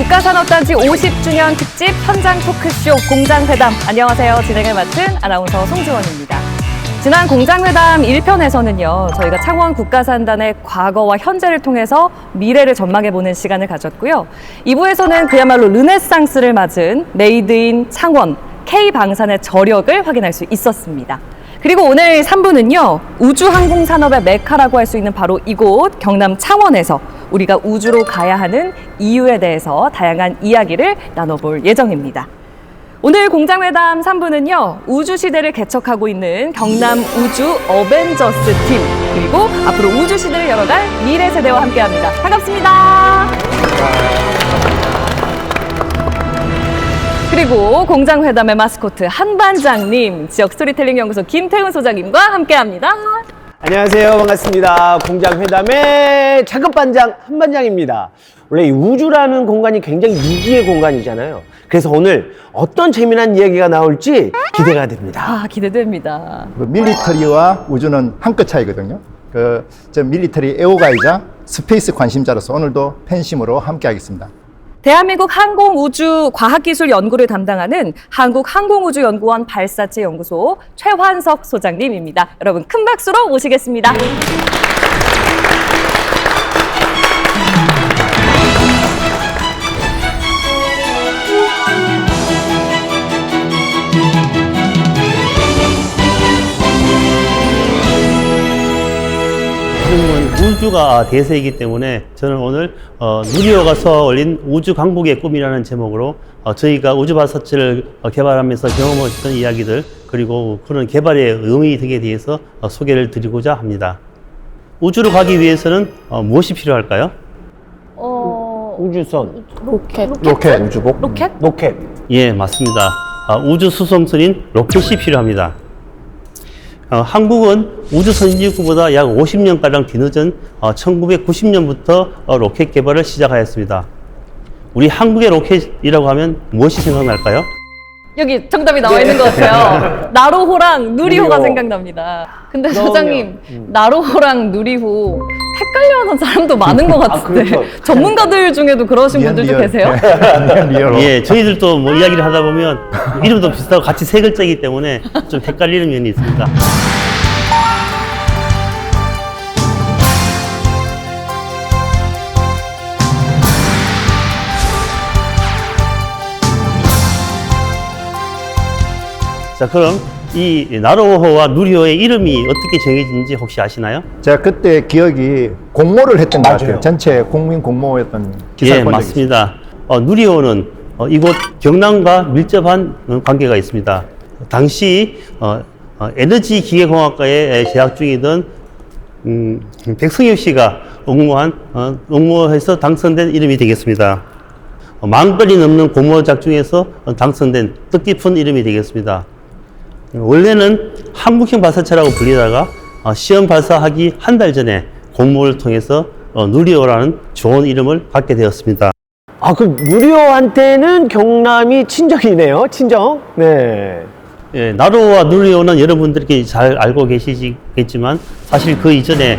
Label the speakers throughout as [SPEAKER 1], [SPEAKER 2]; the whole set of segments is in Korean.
[SPEAKER 1] 국가산업단지 50주년 특집 현장 토크쇼 공장회담. 안녕하세요. 진행을 맡은 아나운서 송지원입니다. 지난 공장회담 1편에서는요. 저희가 창원 국가산단의 과거와 현재를 통해서 미래를 전망해보는 시간을 가졌고요. 2부에서는 그야말로 르네상스를 맞은 메이드 인 창원 K방산의 저력을 확인할 수 있었습니다. 그리고 오늘 3부는요. 우주항공산업의 메카라고 할 수 있는 바로 이곳 경남 창원에서 우리가 우주로 가야 하는 이유에 대해서 다양한 이야기를 나눠볼 예정입니다. 오늘 공장회담 3부는요. 우주시대를 개척하고 있는 경남 우주 어벤져스 팀 그리고 앞으로 우주시대를 열어갈 미래세대와 함께합니다. 반갑습니다. 그리고 공장회담의 마스코트 한반장님, 지역 스토리텔링 연구소 김태훈 소장님과 함께합니다.
[SPEAKER 2] 안녕하세요. 반갑습니다. 공장회담의 차급반장 한반장입니다. 원래 이 우주라는 공간이 굉장히 미지의 공간이잖아요. 그래서 오늘 어떤 재미난 이야기가 나올지 기대가 됩니다.
[SPEAKER 1] 아, 기대됩니다.
[SPEAKER 3] 밀리터리와 우주는 한 끗 차이거든요. 저 밀리터리 애호가이자 스페이스 관심자로서 오늘도 팬심으로 함께하겠습니다.
[SPEAKER 1] 대한민국 항공우주과학기술 연구를 담당하는 한국항공우주연구원 발사체 연구소 최환석 소장님입니다. 여러분 큰 박수로 모시겠습니다.
[SPEAKER 4] 우주가 대세이기 때문에 저는 오늘 누리호가 쏘아올린 우주 강국의 꿈이라는 제목으로 저희가 우주 발사체를 개발하면서 경험했던 이야기들 그리고 그런 개발의 의미 등에 대해서 소개를 드리고자 합니다. 우주로 가기 위해서는 무엇이 필요할까요?
[SPEAKER 2] 우주선,
[SPEAKER 1] 로켓.
[SPEAKER 2] 우주복, 로켓.
[SPEAKER 4] 예, 맞습니다. 우주 수송선인 로켓이 필요합니다. 한국은 우주 선진국보다 약 50년가량 뒤늦은 1990년부터 로켓 개발을 시작하였습니다. 우리 한국의 로켓이라고 하면 무엇이 생각날까요?
[SPEAKER 1] 여기 정답이 나와 있는 것 같아요. 나로호랑 누리호가
[SPEAKER 2] 누리호.
[SPEAKER 1] 생각납니다. 근데 소장님, 나로호랑 누리호 헷갈려하는 사람도 많은 것 같은데
[SPEAKER 2] 그렇죠.
[SPEAKER 1] 전문가들 중에도 그러신 분들도 계세요?
[SPEAKER 3] 리얼로.
[SPEAKER 4] 예, 저희들도 뭐 이야기를 하다 보면 이름도 비슷하고 같이 세 글자이기 때문에 좀 헷갈리는 면이 있습니다. 자, 그럼 이 나로호와 누리호의 이름이 어떻게 정해진지 혹시 아시나요?
[SPEAKER 3] 제가 그때 기억이 공모를 했던 것
[SPEAKER 2] 맞아요.
[SPEAKER 3] 같아요. 전체 국민 공모였던 기사를
[SPEAKER 4] 예,
[SPEAKER 3] 본 적이 있어요.
[SPEAKER 4] 맞습니다. 누리호는 이곳 경남과 밀접한 관계가 있습니다. 당시 에너지 기계공학과에 재학 중이던 백승엽 씨가 응모해서 당선된 이름이 되겠습니다. 만 건이 넘는 공모작 중에서 당선된 뜻깊은 이름이 되겠습니다. 원래는 한국형 발사체라고 불리다가 시험 발사하기 한 달 전에 공모를 통해서 누리호라는 좋은 이름을 갖게 되었습니다.
[SPEAKER 2] 아, 그럼 누리호한테는 경남이 친정이네요. 친정. 네.
[SPEAKER 4] 예, 나로호와 누리호는 여러분들께 잘 알고 계시겠지만 사실 그 이전에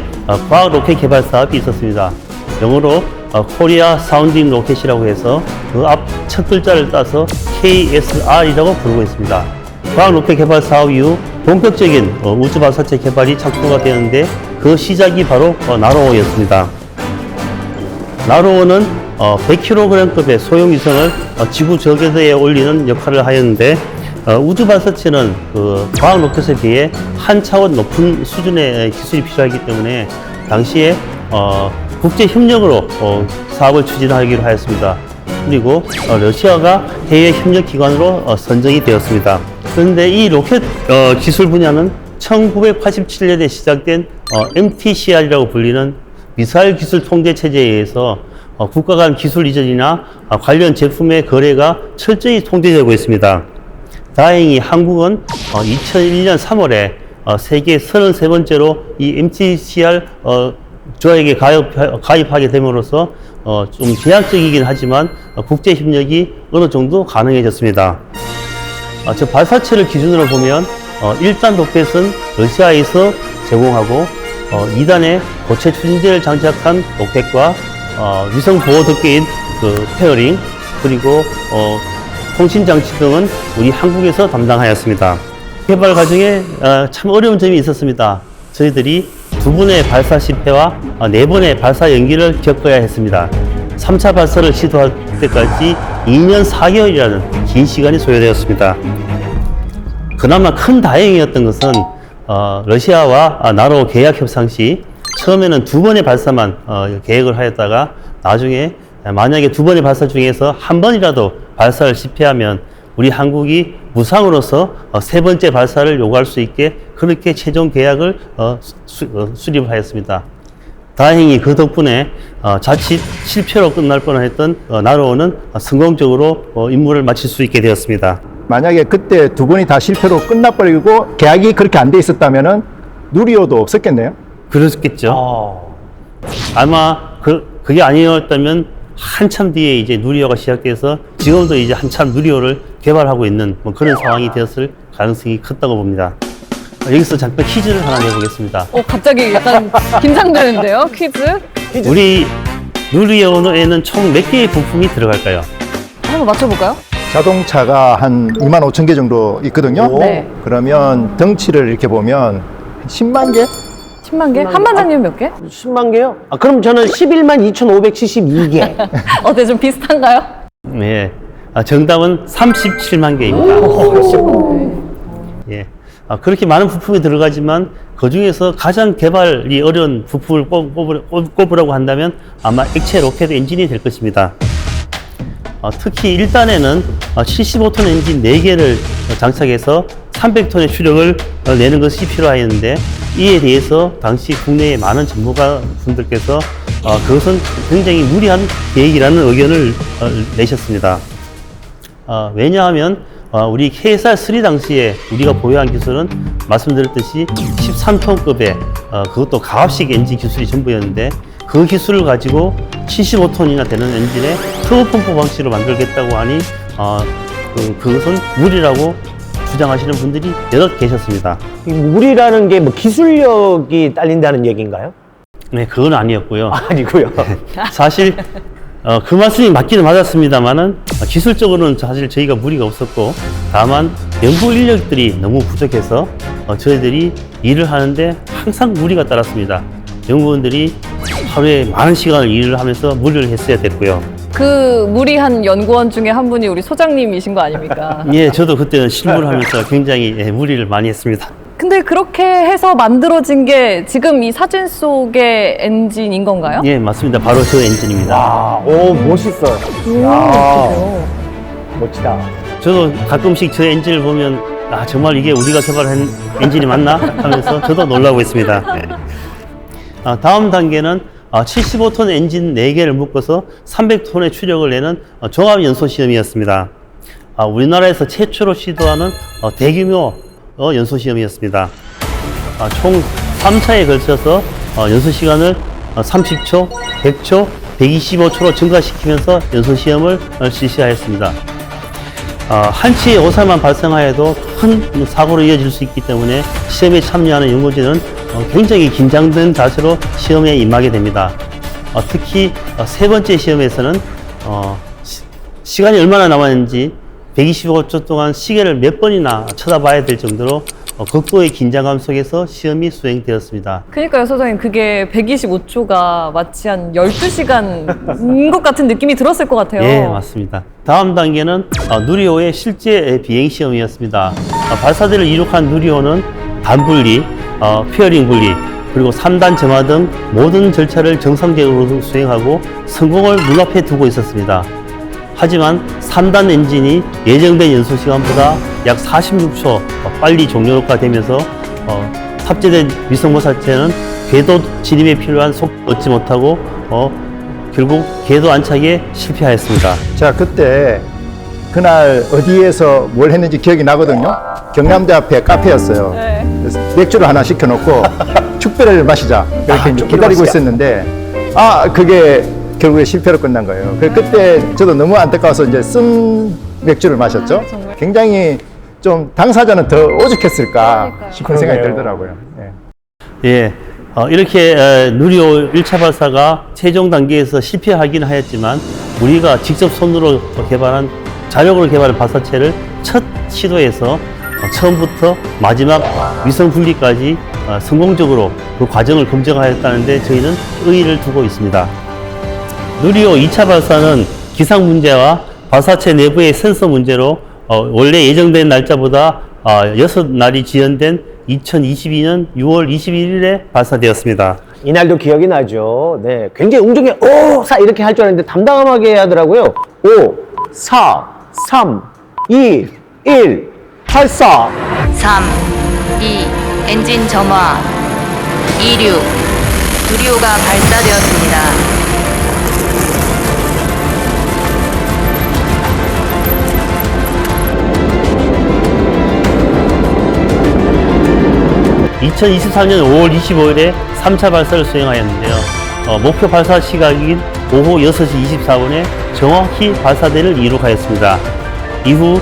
[SPEAKER 4] 과학 로켓 개발 사업이 있었습니다. 영어로 코리아 사운딩 로켓이라고 해서 그 앞 첫 글자를 따서 KSR이라고 부르고 있습니다. 과학 로켓 개발 사업 이후 본격적인 우주 발사체 개발이 착수가 되었는데 그 시작이 바로 나로호였습니다. 나로호는 100kg급의 소형 위성을 지구 저궤도에 올리는 역할을 하였는데 우주 발사체는 그 과학 로켓에 비해 한 차원 높은 수준의 기술이 필요하기 때문에 당시에 국제 협력으로 사업을 추진하기로 하였습니다. 그리고 러시아가 해외 협력 기관으로 선정이 되었습니다. 그런데 이 로켓 기술 분야는 1987년에 시작된 MTCR이라고 불리는 미사일 기술 통제 체제에 의해서 국가 간 기술 이전이나 관련 제품의 거래가 철저히 통제되고 있습니다. 다행히 한국은 2001년 3월에 세계 33번째로 이 MTCR 조약에 가입하게 됨으로써 좀 제한적이긴 하지만 국제 협력이 어느 정도 가능해졌습니다. 저 발사체를 기준으로 보면 1단 로켓은 러시아에서 제공하고 2단에 고체 추진제를 장착한 로켓과 위성 보호 덮개인 그 페어링, 그리고 통신장치 등은 우리 한국에서 담당하였습니다. 개발 과정에 참 어려운 점이 있었습니다. 저희들이 2번의 발사 실패와 4번의 발사 연기를 겪어야 했습니다. 3차 발사를 시도할 때까지 2년 4개월이라는 긴 시간이 소요되었습니다. 그나마 큰 다행이었던 것은 러시아와 나로 계약 협상 시 처음에는 2번의 발사만 계획을 하였다가 나중에 만약에 2번의 발사 중에서 1번이라도 발사를 실패하면 우리 한국이 무상으로서 3번째 발사를 요구할 수 있게 그렇게 최종 계약을 수립하였습니다. 다행히 그 덕분에 자칫 실패로 끝날 뻔했던 나로호는 성공적으로 임무를 마칠 수 있게 되었습니다.
[SPEAKER 3] 만약에 그때 2번이 다 실패로 끝나버리고 계약이 그렇게 안 돼 있었다면은 누리호도 없었겠네요.
[SPEAKER 4] 그렇겠죠. 아마 그게 아니었다면 한참 뒤에 이제 누리호가 시작돼서 지금도 이제 한참 누리호를 개발하고 있는 그런 상황이 되었을 가능성이 컸다고 봅니다. 여기서 잠깐 퀴즈를 하나 내보겠습니다.
[SPEAKER 1] 갑자기 약간 긴장되는데요, 퀴즈?
[SPEAKER 4] 우리 누리호에는 총 몇 개의 부품이 들어갈까요?
[SPEAKER 1] 한번 맞춰볼까요?
[SPEAKER 3] 자동차가 한 25,000개 정도 있거든요.
[SPEAKER 1] 네.
[SPEAKER 3] 그러면 덩치를 이렇게 보면 10만 개?
[SPEAKER 1] 10만 개? 한 반장님 몇 개?
[SPEAKER 2] 10만 개요? 그럼 저는 11만 2,572개.
[SPEAKER 1] 네, 좀 비슷한가요?
[SPEAKER 4] 네. 정답은 37만 개입니다. 예. 그렇게 많은 부품이 들어가지만 그 중에서 가장 개발이 어려운 부품을 꼽으라고 한다면 아마 액체 로켓 엔진이 될 것입니다. 특히 1단에는 75톤 엔진 4개를 장착해서 300톤의 추력을 내는 것이 필요하였는데 이에 대해서 당시 국내의 많은 전문가 분들께서 그것은 굉장히 무리한 계획이라는 의견을 내셨습니다. 왜냐하면 우리 KSR-3 당시에 우리가 보유한 기술은 말씀드렸듯이 13톤급의 그것도 가압식 엔진 기술이 전부였는데 그 기술을 가지고 75톤이나 되는 엔진에 터보 펌프 방식으로 만들겠다고 하니 그것은 무리라고 주장하시는 분들이 여럿 계셨습니다.
[SPEAKER 2] 물이라는 게 뭐 기술력이 딸린다는 얘기인가요?
[SPEAKER 4] 네, 그건 아니었고요.
[SPEAKER 2] 아니고요.
[SPEAKER 4] 사실 그 말씀이 맞기는 맞았습니다만은 기술적으로는 사실 저희가 무리가 없었고 다만 연구 인력들이 너무 부족해서 저희들이 일을 하는데 항상 무리가 따랐습니다. 연구원들이 하루에 많은 시간을 일을 하면서 무리를 했어야 됐고요.
[SPEAKER 1] 그 무리한 연구원 중에 한 분이 우리 소장님이신 거 아닙니까?
[SPEAKER 4] 예, 저도 그때는 실무를 하면서 굉장히 무리를 많이 했습니다.
[SPEAKER 1] 근데 그렇게 해서 만들어진 게 지금 이 사진 속의 엔진인 건가요?
[SPEAKER 4] 예, 맞습니다. 바로 저 엔진입니다.
[SPEAKER 2] 와, 오, 멋있어요. 야, 멋지다.
[SPEAKER 4] 저도 가끔씩 저 엔진을 보면 정말 이게 우리가 개발한 엔진이 맞나 하면서 저도 놀라고 있습니다. 예. 다음 단계는 75톤 엔진 4개를 묶어서 300톤의 추력을 내는 종합 연소 시험이었습니다. 우리나라에서 최초로 시도하는 대규모 연소 시험이었습니다. 총 3차에 걸쳐서 연소 시간을 30초, 100초, 125초로 증가시키면서 연소 시험을 실시하였습니다. 한 치의 오살만 발생하여도 큰 사고로 이어질 수 있기 때문에 시험에 참여하는 연구진은 굉장히 긴장된 자세로 시험에 임하게 됩니다. 특히 세 번째 시험에서는 시간이 얼마나 남았는지 125초 동안 시계를 몇 번이나 쳐다봐야 될 정도로 극도의 긴장감 속에서 시험이 수행되었습니다.
[SPEAKER 1] 그러니까요, 소장님. 그게 125초가 마치 한 12시간인 것 같은 느낌이 들었을 것 같아요.
[SPEAKER 4] 예, 맞습니다. 다음 단계는 누리호의 실제 비행 시험이었습니다. 발사대를 이륙한 누리호는 단분리, 페어링 분리, 그리고 3단 점화 등 모든 절차를 정상적으로 수행하고 성공을 눈앞에 두고 있었습니다. 하지만 3단 엔진이 예정된 연소 시간보다 약 46초 빨리 종료가 되면서 탑재된 위성모사체는 궤도 진입에 필요한 속도를 얻지 못하고 결국 궤도 안착에 실패하였습니다.
[SPEAKER 3] 자, 그때 그날 어디에서 뭘 했는지 기억이 나거든요. 경남대 앞에 카페였어요.
[SPEAKER 1] 네.
[SPEAKER 3] 그래서 맥주를 하나 시켜놓고 축배를 마시자 이렇게 이제 기다리고 있었는데 그게 결국에 실패로 끝난 거예요. 그때 저도 너무 안타까워서 이제 쓴 맥주를 마셨죠.
[SPEAKER 1] 정말.
[SPEAKER 3] 굉장히 좀 당사자는 더 오죽했을까 싶은 생각이
[SPEAKER 2] 그러게요.
[SPEAKER 3] 들더라고요. 예.
[SPEAKER 4] 예, 이렇게 누리호 1차 발사가 최종 단계에서 실패하긴 하였지만 우리가 직접 손으로 개발한 자력으로 개발한 발사체를 첫 시도에서 처음부터 마지막 위성 분리까지 성공적으로 그 과정을 검증하였다는데 저희는 의의를 두고 있습니다. 누리호 2차 발사는 기상 문제와 발사체 내부의 센서 문제로 원래 예정된 날짜보다 6날이 지연된 2022년 6월 21일에 발사되었습니다.
[SPEAKER 2] 이날도 기억이 나죠. 네, 굉장히 웅중에 5, 4 이렇게 할 줄 알았는데 담담하게 하더라고요. 5, 4, 3, 2, 1, 발사!
[SPEAKER 5] 3, 2, 엔진 점화, 26, 누리호가 발사되었습니다.
[SPEAKER 4] (2023년 5월 25일에) 3차 발사를 수행하였는데요. 목표 발사 시각인 오후 6시 24분에 정확히 발사대를 이룩하였습니다. 이후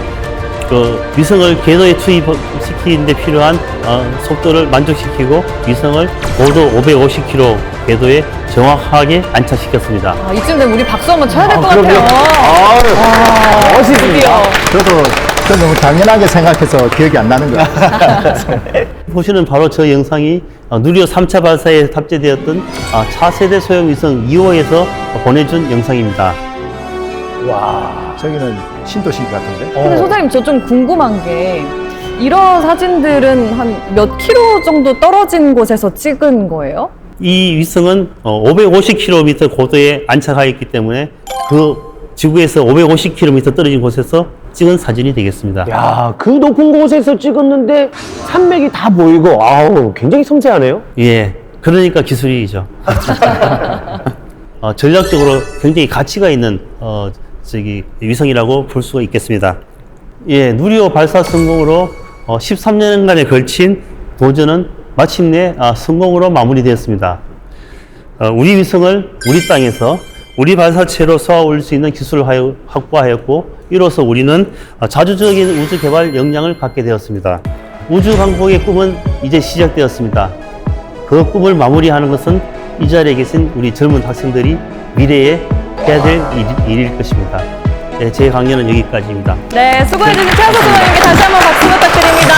[SPEAKER 4] 위성을 궤도에 투입시키는 데 필요한 속도를 만족시키고 위성을 고도 550km 궤도에 정확하게 안착시켰습니다.
[SPEAKER 1] 이쯤 되면 우리 박수 한번 쳐야 될 것
[SPEAKER 2] 그럼요.
[SPEAKER 1] 같아요.
[SPEAKER 2] 멋있습니다.
[SPEAKER 3] 저도 너무 당연하게 생각해서 기억이 안 나는 거예요.
[SPEAKER 4] 보시는 바로 저 영상이 누리호 3차 발사에 탑재되었던 차세대 소형 위성 2호에서 보내준 영상입니다.
[SPEAKER 3] 저기는 신도시 같은데?
[SPEAKER 1] 근데 소장님, 저 좀 궁금한 게 이런 사진들은 한 몇 킬로 정도 떨어진 곳에서 찍은 거예요?
[SPEAKER 4] 이 위성은 550km 고도에 안착하였기 때문에 그 지구에서 550km 떨어진 곳에서 찍은 사진이 되겠습니다.
[SPEAKER 2] 야, 그 높은 곳에서 찍었는데 산맥이 다 보이고, 아우, 굉장히 섬세하네요.
[SPEAKER 4] 예, 그러니까 기술이죠. 전략적으로 굉장히 가치가 있는 위성이라고 볼 수가 있겠습니다. 예, 누리호 발사 성공으로 13년간에 걸친 도전은 마침내 성공으로 마무리되었습니다. 우리 위성을 우리 땅에서 우리 발사체로 쏘아 올릴 수 있는 기술을 확보하였고, 이로써 우리는 자주적인 우주 개발 역량을 갖게 되었습니다. 우주 강국의 꿈은 이제 시작되었습니다. 그 꿈을 마무리하는 것은 이 자리에 계신 우리 젊은 학생들이 미래에 해야 될 일일 것입니다. 네, 제 강연은 여기까지입니다.
[SPEAKER 1] 네, 수고해주신 최하석 소장님께 다시 한번 박수 부탁드립니다.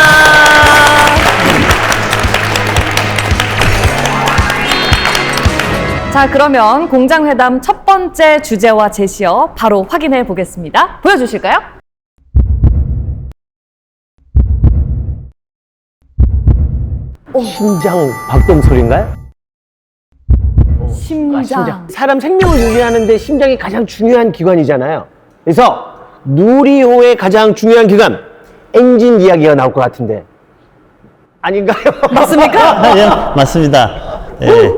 [SPEAKER 1] 자, 그러면 공장회담 첫 번째 주제와 제시어 바로 확인해 보겠습니다. 보여주실까요?
[SPEAKER 2] 심장 박동 소리인가요?
[SPEAKER 1] 심장.
[SPEAKER 2] 사람 생명을 유지하는데 심장이 가장 중요한 기관이잖아요. 그래서 누리호의 가장 중요한 기관, 엔진 이야기가 나올 것 같은데 아닌가요?
[SPEAKER 1] 맞습니까?
[SPEAKER 4] 예, 맞습니다. 예.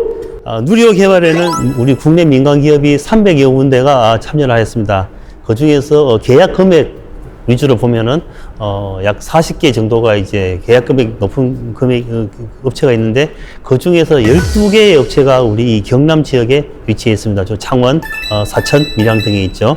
[SPEAKER 4] 누리호 개발에는 우리 국내 민간 기업이 300여 군데가 참여를 하였습니다. 그 중에서 계약 금액 위주로 보면은 약 40개 정도가 이제 계약 금액 높은 금액 업체가 있는데, 그 중에서 12개의 업체가 우리 이 경남 지역에 위치해 있습니다. 저 창원, 사천, 밀양 등에 있죠.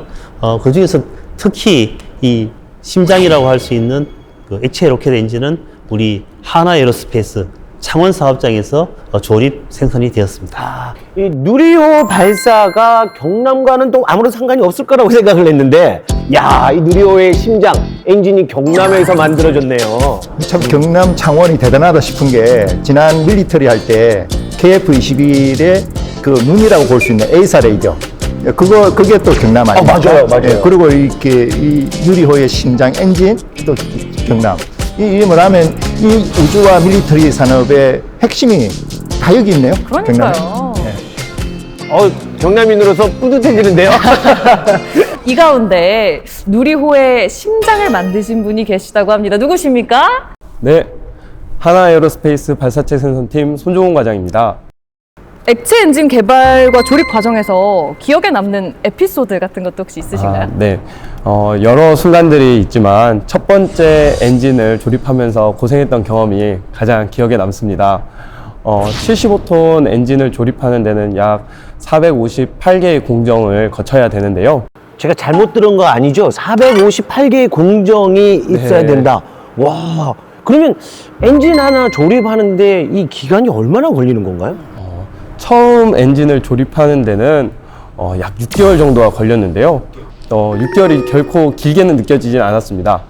[SPEAKER 4] 그 중에서 특히 이 심장이라고 할 수 있는 그 액체 로켓 엔진은 우리 하나에어로스페이스 창원 사업장에서 조립 생산이 되었습니다.
[SPEAKER 2] 이 누리호 발사가 경남과는 또 아무런 상관이 없을 거라고 생각을 했는데, 야, 이 누리호의 심장, 엔진이 경남에서 만들어졌네요.
[SPEAKER 3] 참 경남 창원이 대단하다 싶은 게, 지난 밀리터리 할 때 KF-21의 그 눈이라고 볼 수 있는 A사 레이더, 그게 또 경남 아닙니까?
[SPEAKER 2] 맞아요.
[SPEAKER 3] 예, 그리고 이렇게 이 누리호의 심장 엔진 또 경남. 이 뭐라면 이 우주와 밀리터리 산업의 핵심이 다 여기 있네요.
[SPEAKER 1] 그러니까요.
[SPEAKER 3] 경남에.
[SPEAKER 2] 경남인으로서 뿌듯해지는데요.
[SPEAKER 1] 이 가운데 누리호의 심장을 만드신 분이 계시다고 합니다. 누구십니까?
[SPEAKER 6] 네, 하나에어로스페이스 발사체 생산팀 손종훈 과장입니다.
[SPEAKER 1] 액체 엔진 개발과 조립 과정에서 기억에 남는 에피소드 같은 것도 혹시 있으신가요?
[SPEAKER 6] 네, 여러 순간들이 있지만 첫 번째 엔진을 조립하면서 고생했던 경험이 가장 기억에 남습니다. 75톤 엔진을 조립하는 데는 약 458개의 공정을 거쳐야 되는데요.
[SPEAKER 2] 제가 잘못 들은 거 아니죠? 458개의 공정이 있어야
[SPEAKER 6] 네.
[SPEAKER 2] 된다. 와, 그러면 엔진 하나 조립하는데 이 기간이 얼마나 걸리는 건가요?
[SPEAKER 6] 처음 엔진을 조립하는 데는 약 6개월 정도가 걸렸는데요. 6개월이 결코 길게는 느껴지진 않았습니다.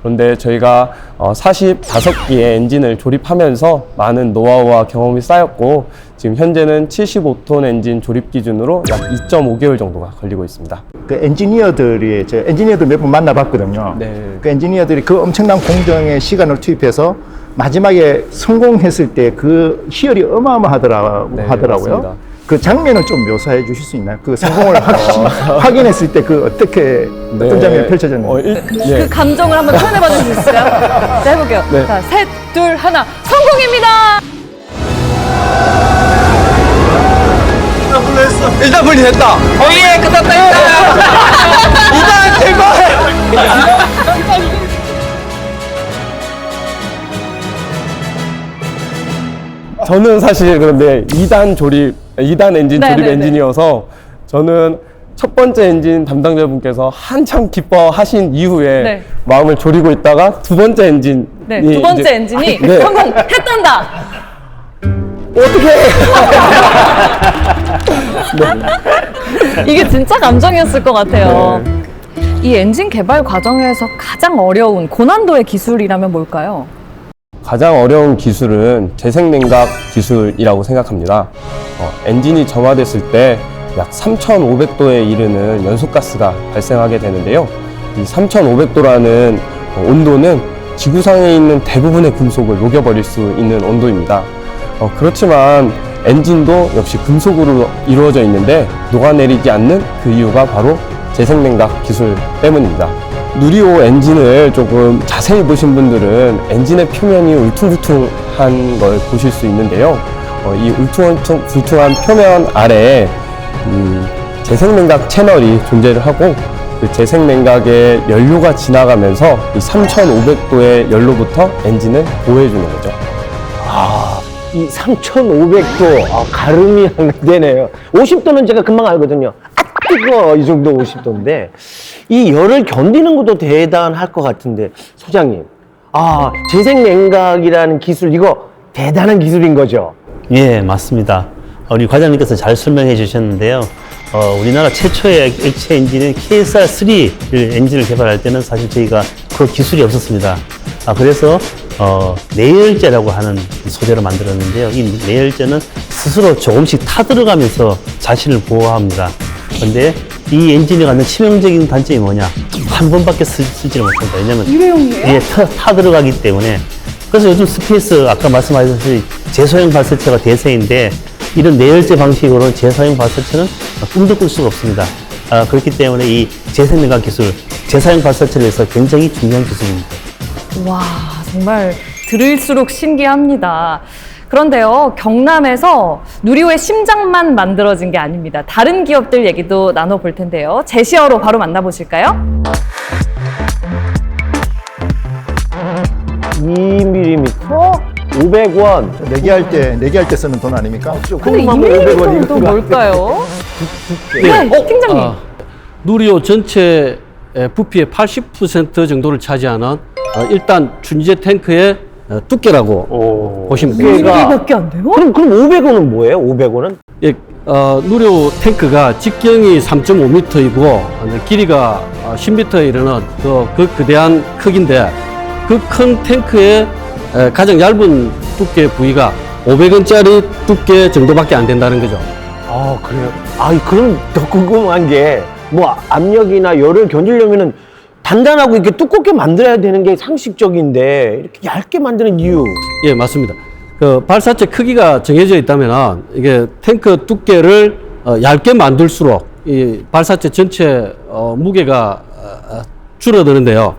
[SPEAKER 6] 그런데 저희가 45기의 엔진을 조립하면서 많은 노하우와 경험이 쌓였고 지금 현재는 75톤 엔진 조립 기준으로 약 2.5개월 정도가 걸리고 있습니다.
[SPEAKER 3] 그 엔지니어들이 제가 엔지니어들 몇 번 만나봤거든요.
[SPEAKER 6] 네.
[SPEAKER 3] 그 엔지니어들이 그 엄청난 공정에 시간을 투입해서 마지막에 성공했을 때 그 희열이 어마어마하더라고요.
[SPEAKER 6] 네, 맞습니다.
[SPEAKER 3] 그 장면을 좀 묘사해 주실 수 있나요? 그 성공을 확인했을 때 그 어떤 장면이 펼쳐졌는지.
[SPEAKER 1] 그 감정을 한번 표현해봐 주실 수 있어요? 자, 해볼게요.
[SPEAKER 6] 네.
[SPEAKER 1] 자, 셋, 둘, 하나. 성공입니다!
[SPEAKER 2] 일단 분리됐다.
[SPEAKER 1] 예, 끝났다,
[SPEAKER 2] 일단 제발.
[SPEAKER 6] 저는 사실 그런데 2단 엔진
[SPEAKER 1] 네,
[SPEAKER 6] 조립
[SPEAKER 1] 네, 네.
[SPEAKER 6] 엔지니어서 저는 첫 번째 엔진 담당자분께서 한참 기뻐하신 이후에
[SPEAKER 1] 네.
[SPEAKER 6] 마음을 졸이고 있다가 두 번째 엔진이
[SPEAKER 1] 네, 두 번째
[SPEAKER 6] 이제-
[SPEAKER 1] 엔진이
[SPEAKER 6] 네.
[SPEAKER 1] 성공했단다! 이게 진짜 감정이었을 것 같아요. 이 엔진 개발 과정에서 가장 어려운 고난도의 기술이라면 뭘까요?
[SPEAKER 6] 가장 어려운 기술은 재생냉각 기술이라고 생각합니다. 엔진이 점화됐을 때 약 3,500도에 이르는 연소가스가 발생하게 되는데요. 이 3,500도라는 온도는 지구상에 있는 대부분의 금속을 녹여버릴 수 있는 온도입니다. 그렇지만 엔진도 역시 금속으로 이루어져 있는데 녹아내리지 않는 그 이유가 바로 재생냉각 기술 때문입니다. 누리호 엔진을 조금 자세히 보신 분들은 엔진의 표면이 울퉁불퉁한 걸 보실 수 있는데요. 이 울퉁불퉁한 표면 아래에 재생냉각 채널이 존재를 하고 그 재생냉각의 연료가 지나가면서 이 3,500도의 연료부터 엔진을 보호해주는 거죠.
[SPEAKER 2] 이 3,500도 가름이 안 되네요. 50도는 제가 금방 알거든요. 아 뜨거 이 정도 50도인데 이 열을 견디는 것도 대단할 것 같은데 소장님, 재생냉각이라는 기술 이거 대단한 기술인 거죠?
[SPEAKER 4] 예, 맞습니다. 우리 과장님께서 잘 설명해 주셨는데요. 우리나라 최초의 액체 엔진인 KSR3 엔진을 개발할 때는 사실 저희가 그 기술이 없었습니다. 그래서 내열제라고 하는 소재로 만들었는데요. 이 내열제는 스스로 조금씩 타들어가면서 자신을 보호합니다. 그런데 이 엔진이 갖는 치명적인 단점이 뭐냐? 한 번밖에 쓰지를 못한다. 왜냐면 이게 타들어가기 때문에. 그래서 요즘 스페이스 아까 말씀하셨듯이 제소형 발사체가 대세인데 이런 내열제 방식으로는 제소형 발사체는 꿈도 꿀 수가 없습니다. 그렇기 때문에 이 재생냉각 기술, 재사형 발사체를 위해서 굉장히 중요한 기술입니다.
[SPEAKER 1] 와, 정말 들을수록 신기합니다. 그런데요, 경남에서 누리호의 심장만 만들어진 게 아닙니다. 다른 기업들 얘기도 나눠볼 텐데요. 제시어로 바로 만나보실까요?
[SPEAKER 2] 2mm 500원.
[SPEAKER 3] 내기할 때 쓰는 돈 아닙니까?
[SPEAKER 1] 근데 2mm는 또 뭘까요? 네, 팀장님.
[SPEAKER 7] 누리호 전체 부피의 80% 정도를 차지하는 일단 준재 탱크의 두께라고 보시면 됩니다.
[SPEAKER 1] 2mm밖에 안 돼요?
[SPEAKER 2] 그럼 500원은 뭐예요? 500원은?
[SPEAKER 7] 예, 누리호 탱크가 직경이 3.5m이고 길이가 10m에 이르는 그 거대한 크기인데 그 큰 탱크의 가장 얇은 두께 부위가 500원짜리 두께 정도밖에 안 된다는 거죠.
[SPEAKER 2] 그래요? 그럼 더 궁금한 게 뭐 압력이나 열을 견디려면은 단단하고 이렇게 두껍게 만들어야 되는 게 상식적인데 이렇게 얇게 만드는 이유.
[SPEAKER 7] 예, 맞습니다. 그 발사체 크기가 정해져 있다면 이게 탱크 두께를 얇게 만들수록 이 발사체 전체 무게가 줄어드는데요.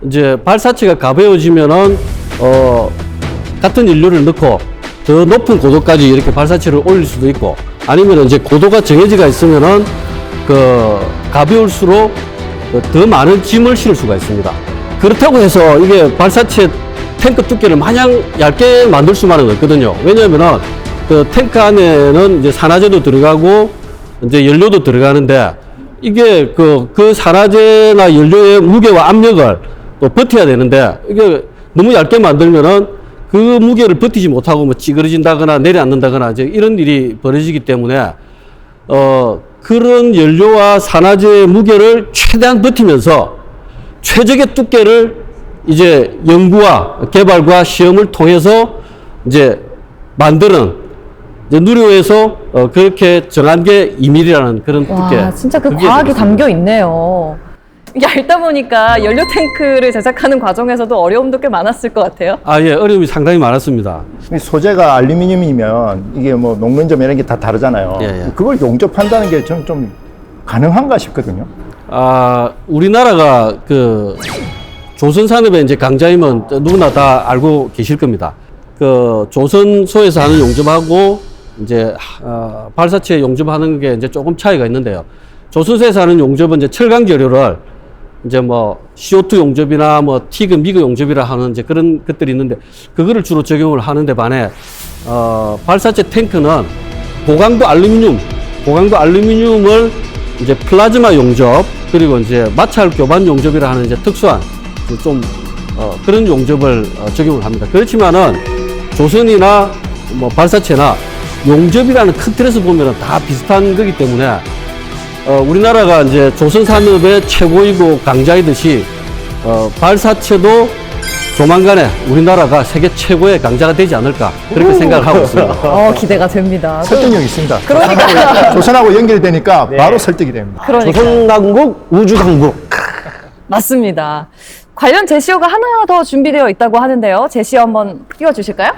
[SPEAKER 7] 이제 발사체가 가벼워지면은 같은 인류를 넣고 더 높은 고도까지 이렇게 발사체를 올릴 수도 있고 아니면 이제 고도가 정해지가 있으면은 가벼울수록 더 많은 짐을 실을 수가 있습니다. 그렇다고 해서 이게 발사체 탱크 두께를 마냥 얇게 만들 수만은 없거든요. 왜냐하면은 그 탱크 안에는 이제 산화제도 들어가고 이제 연료도 들어가는데 이게 그 산화제나 연료의 무게와 압력을 또 버텨야 되는데 이게 너무 얇게 만들면은 그 무게를 버티지 못하고 뭐 찌그러진다거나 내려앉는다거나 이제 이런 일이 벌어지기 때문에 그런 연료와 산화제의 무게를 최대한 버티면서 최적의 두께를 이제 연구와 개발과 시험을 통해서 이제 만드는 이제 누리호에서 그렇게 정한 게 2mm라는 그런 두께.
[SPEAKER 1] 와, 진짜 그
[SPEAKER 7] 그게
[SPEAKER 1] 과학이
[SPEAKER 7] 되겠습니다.
[SPEAKER 1] 담겨 있네요. 얇다 보니까 연료 탱크를 제작하는 과정에서도 어려움도 꽤 많았을 것 같아요.
[SPEAKER 7] 아, 예, 어려움이 상당히 많았습니다.
[SPEAKER 3] 이 소재가 알루미늄이면 이게 뭐 녹면점 이런 게 다 다르잖아요.
[SPEAKER 7] 예, 예.
[SPEAKER 3] 그걸 용접한다는 게 저는 좀 가능한가 싶거든요.
[SPEAKER 7] 우리나라가 그 조선산업의 이제 강자임은 누구나 다 알고 계실 겁니다. 그 조선소에서 하는 용접하고 이제 발사체 용접하는 게 이제 조금 차이가 있는데요. 조선소에서 하는 용접은 이제 철강 재료를 이제 뭐 CO2 용접이나 뭐 티그, 미그 용접이라 하는 이제 그런 것들이 있는데 그거를 주로 적용을 하는데 반해 발사체 탱크는 고강도 알루미늄을 이제 플라즈마 용접 그리고 이제 마찰 교반 용접이라 하는 이제 특수한 좀 그런 용접을 적용을 합니다. 그렇지만은 조선이나 뭐 발사체나 용접이라는 큰 틀에서 보면은 다 비슷한 거기 때문에 우리나라가 이제 조선 산업의 최고이고 강자이듯이 발사체도 조만간에 우리나라가 세계 최고의 강자가 되지 않을까 그렇게 생각을 하고 있습니다.
[SPEAKER 1] 기대가 됩니다.
[SPEAKER 3] 설득력 있습니다.
[SPEAKER 1] 그러니까.
[SPEAKER 3] 조선하고 연결되니까
[SPEAKER 2] 네.
[SPEAKER 3] 바로 설득이 됩니다.
[SPEAKER 1] 그러니까
[SPEAKER 2] 조선강국, 우주강국.
[SPEAKER 1] 맞습니다. 관련 제시어가 하나 더 준비되어 있다고 하는데요. 제시어 한번 띄워주실까요?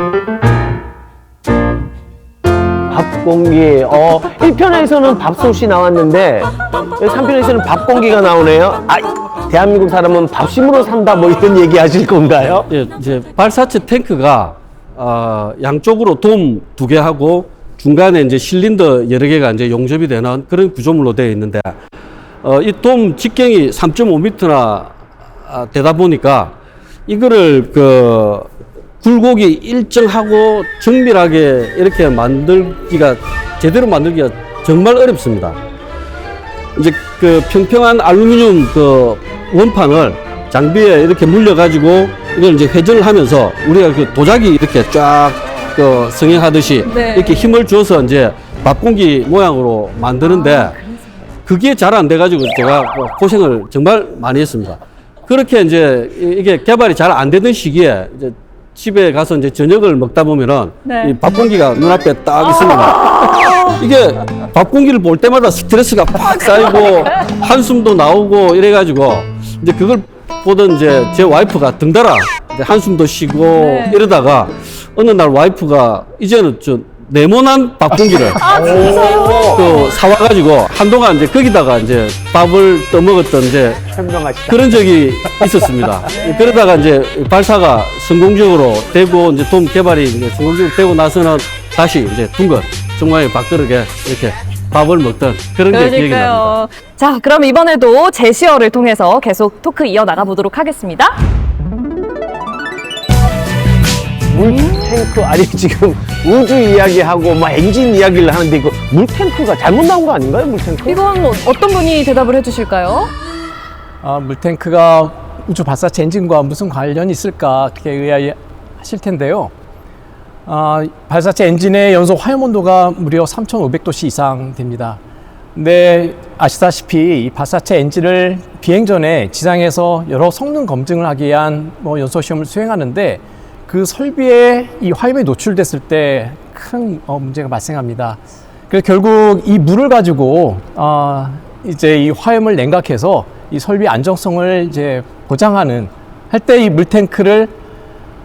[SPEAKER 2] 밥공기. 1편에서는 밥솥이 나왔는데 3편에서는 밥공기가 나오네요. 대한민국 사람은 밥심으로 산다 뭐 이런 얘기 하실 건가요?
[SPEAKER 7] 예, 이제 발사체 탱크가 양쪽으로 돔 2개 하고 중간에 이제 실린더 여러 개가 이제 용접이 되는 그런 구조물로 되어 있는데 이 돔 직경이 3.5m나 되다 보니까 이거를 그 굴곡이 일정하고 정밀하게 이렇게 제대로 만들기가 정말 어렵습니다. 이제 그 평평한 알루미늄 그 원판을 장비에 이렇게 물려가지고 이걸 이제 회전을 하면서 우리가 그 도자기 이렇게 쫙 그 성형하듯이
[SPEAKER 1] 네.
[SPEAKER 7] 이렇게 힘을 줘서 이제 밥공기 모양으로 만드는데 그게 잘 안 돼가지고 제가 고생을 정말 많이 했습니다. 그렇게 이제 이게 개발이 잘 안 되던 시기에 이제 집에 가서 이제 저녁을 먹다 보면은
[SPEAKER 1] 네.
[SPEAKER 7] 이 밥공기가 눈앞에 딱 있습니다. 이게 밥공기를 볼 때마다 스트레스가 팍 쌓이고 한숨도 나오고 이래가지고 이제 그걸 보던 이제 제 와이프가 등달아 이제 한숨도 쉬고
[SPEAKER 1] 네.
[SPEAKER 7] 이러다가 어느 날 와이프가 이제는 저 네모난 밥공기를 또 사와가지고 한동안 이제 거기다가 이제 밥을 떠먹었던 이제
[SPEAKER 2] 현명하시다.
[SPEAKER 7] 그런 적이 있었습니다. 그러다가 이제 발사가 성공적으로 되고 이제 돔 개발이 이제 성공적으로 되고 나서는 다시 이제 둥근 정말 밥그릇에 이렇게 밥을 먹던 그런 게 기억이 납니다.
[SPEAKER 1] 그러니까요. 자, 그럼 이번에도 제시어를 통해서 계속 토크 이어나가 보도록 하겠습니다.
[SPEAKER 2] 물탱크, 아니 지금 우주 이야기하고 막 엔진 이야기를 하는데 이거 물탱크가 잘못 나온 거 아닌가요? 물탱크?
[SPEAKER 1] 이건 어떤 분이 대답을 해주실까요?
[SPEAKER 8] 물탱크가 우주 발사체 엔진과 무슨 관련이 있을까 그렇게 의아하실 텐데요. 발사체 엔진의 연소 화염 온도가 무려 3,500도씨 이상 됩니다. 근데 아시다시피 이 발사체 엔진을 비행 전에 지상에서 여러 성능 검증을 하기 위한 연소 시험을 수행하는데 그 설비에 이 화염에 노출됐을 때 큰 문제가 발생합니다. 그래서 결국 이 물을 가지고 이제 이 화염을 냉각해서 이 설비 안정성을 이제 보장하는 할 때 이 물탱크를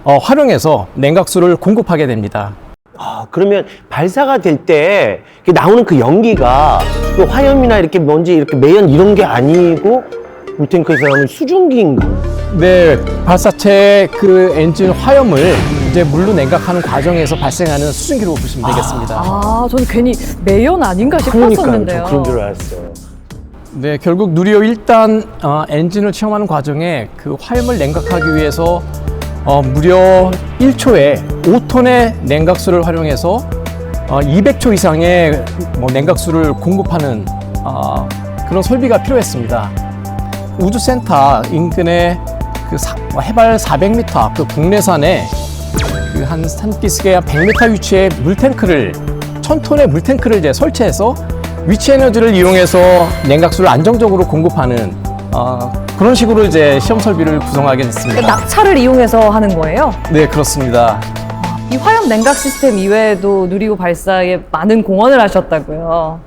[SPEAKER 8] 활용해서 냉각수를 공급하게 됩니다.
[SPEAKER 2] 그러면 발사가 될 때 나오는 그 연기가 그 화염이나 이렇게 먼지 이렇게 매연 이런 게 아니고 물탱크에서 나오는 수증기인가?
[SPEAKER 8] 네, 발사체 그 엔진 화염을 이제 물로 냉각하는 과정에서 발생하는 수증기로 보시면 되겠습니다.
[SPEAKER 1] 저는 괜히 매연 아닌가 싶었었는데요.
[SPEAKER 2] 그런 줄 알았어요.
[SPEAKER 8] 네, 결국 누리호 1단 엔진을 체험하는 과정에 그 화염을 냉각하기 위해서 무려 1초에 5톤의 냉각수를 활용해서 200초 이상의 냉각수를 공급하는 그런 설비가 필요했습니다. 우주센터 인근에 해발 400m 앞 그 국내산에 그 한 산기슭에 한 100m 위치에 물탱크를 1000톤의 물탱크를 이제 설치해서 위치 에너지를 이용해서 냉각수를 안정적으로 공급하는 그런 식으로 이제 시험 설비를 구성하게 됐습니다.
[SPEAKER 1] 낙차를 이용해서 하는 거예요?
[SPEAKER 8] 네, 그렇습니다.
[SPEAKER 1] 이 화염 냉각 시스템 이외에도 누리호 발사에 많은 공헌을 하셨다고요.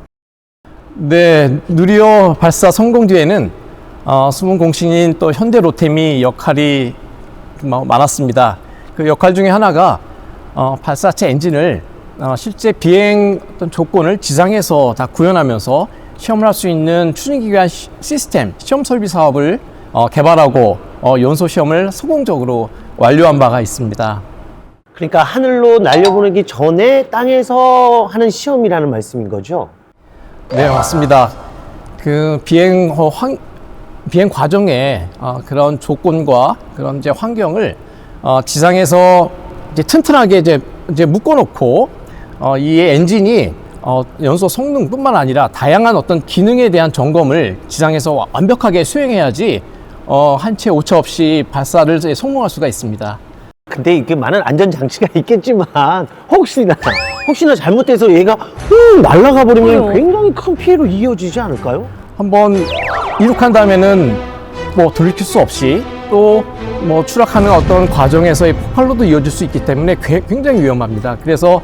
[SPEAKER 8] 네, 누리호 발사 성공 뒤에는 숨은 공신인 또 현대로템이 역할이 많았습니다. 그 역할 중에 하나가 발사체 엔진을 실제 비행 어떤 조건을 지상에서 다 구현하면서 시험을 할 수 있는 추진기관 시스템 시험 설비 사업을 개발하고 연소 시험을 성공적으로 완료한 바가 있습니다.
[SPEAKER 2] 그러니까 하늘로 날려보내기 전에 땅에서 하는 시험이라는 말씀인 거죠?
[SPEAKER 8] 네, 맞습니다. 그 비행 과정에 그런 조건과 그런 이제 환경을 지상에서 이제 튼튼하게 이제 묶어놓고 이 엔진이 연소 성능뿐만 아니라 다양한 어떤 기능에 대한 점검을 지상에서 완벽하게 수행해야지 한 채 오차 없이 발사를 성공할 수가 있습니다.
[SPEAKER 2] 근데 이게 많은 안전장치가 있겠지만 혹시나 잘못돼서 얘가 날아가 버리면 굉장히 큰 피해로 이어지지 않을까요?
[SPEAKER 8] 한번 이륙한 다음에는 뭐 돌이킬 수 없이 또 뭐 추락하는 어떤 과정에서의 폭발로도 이어질 수 있기 때문에 굉장히 위험합니다. 그래서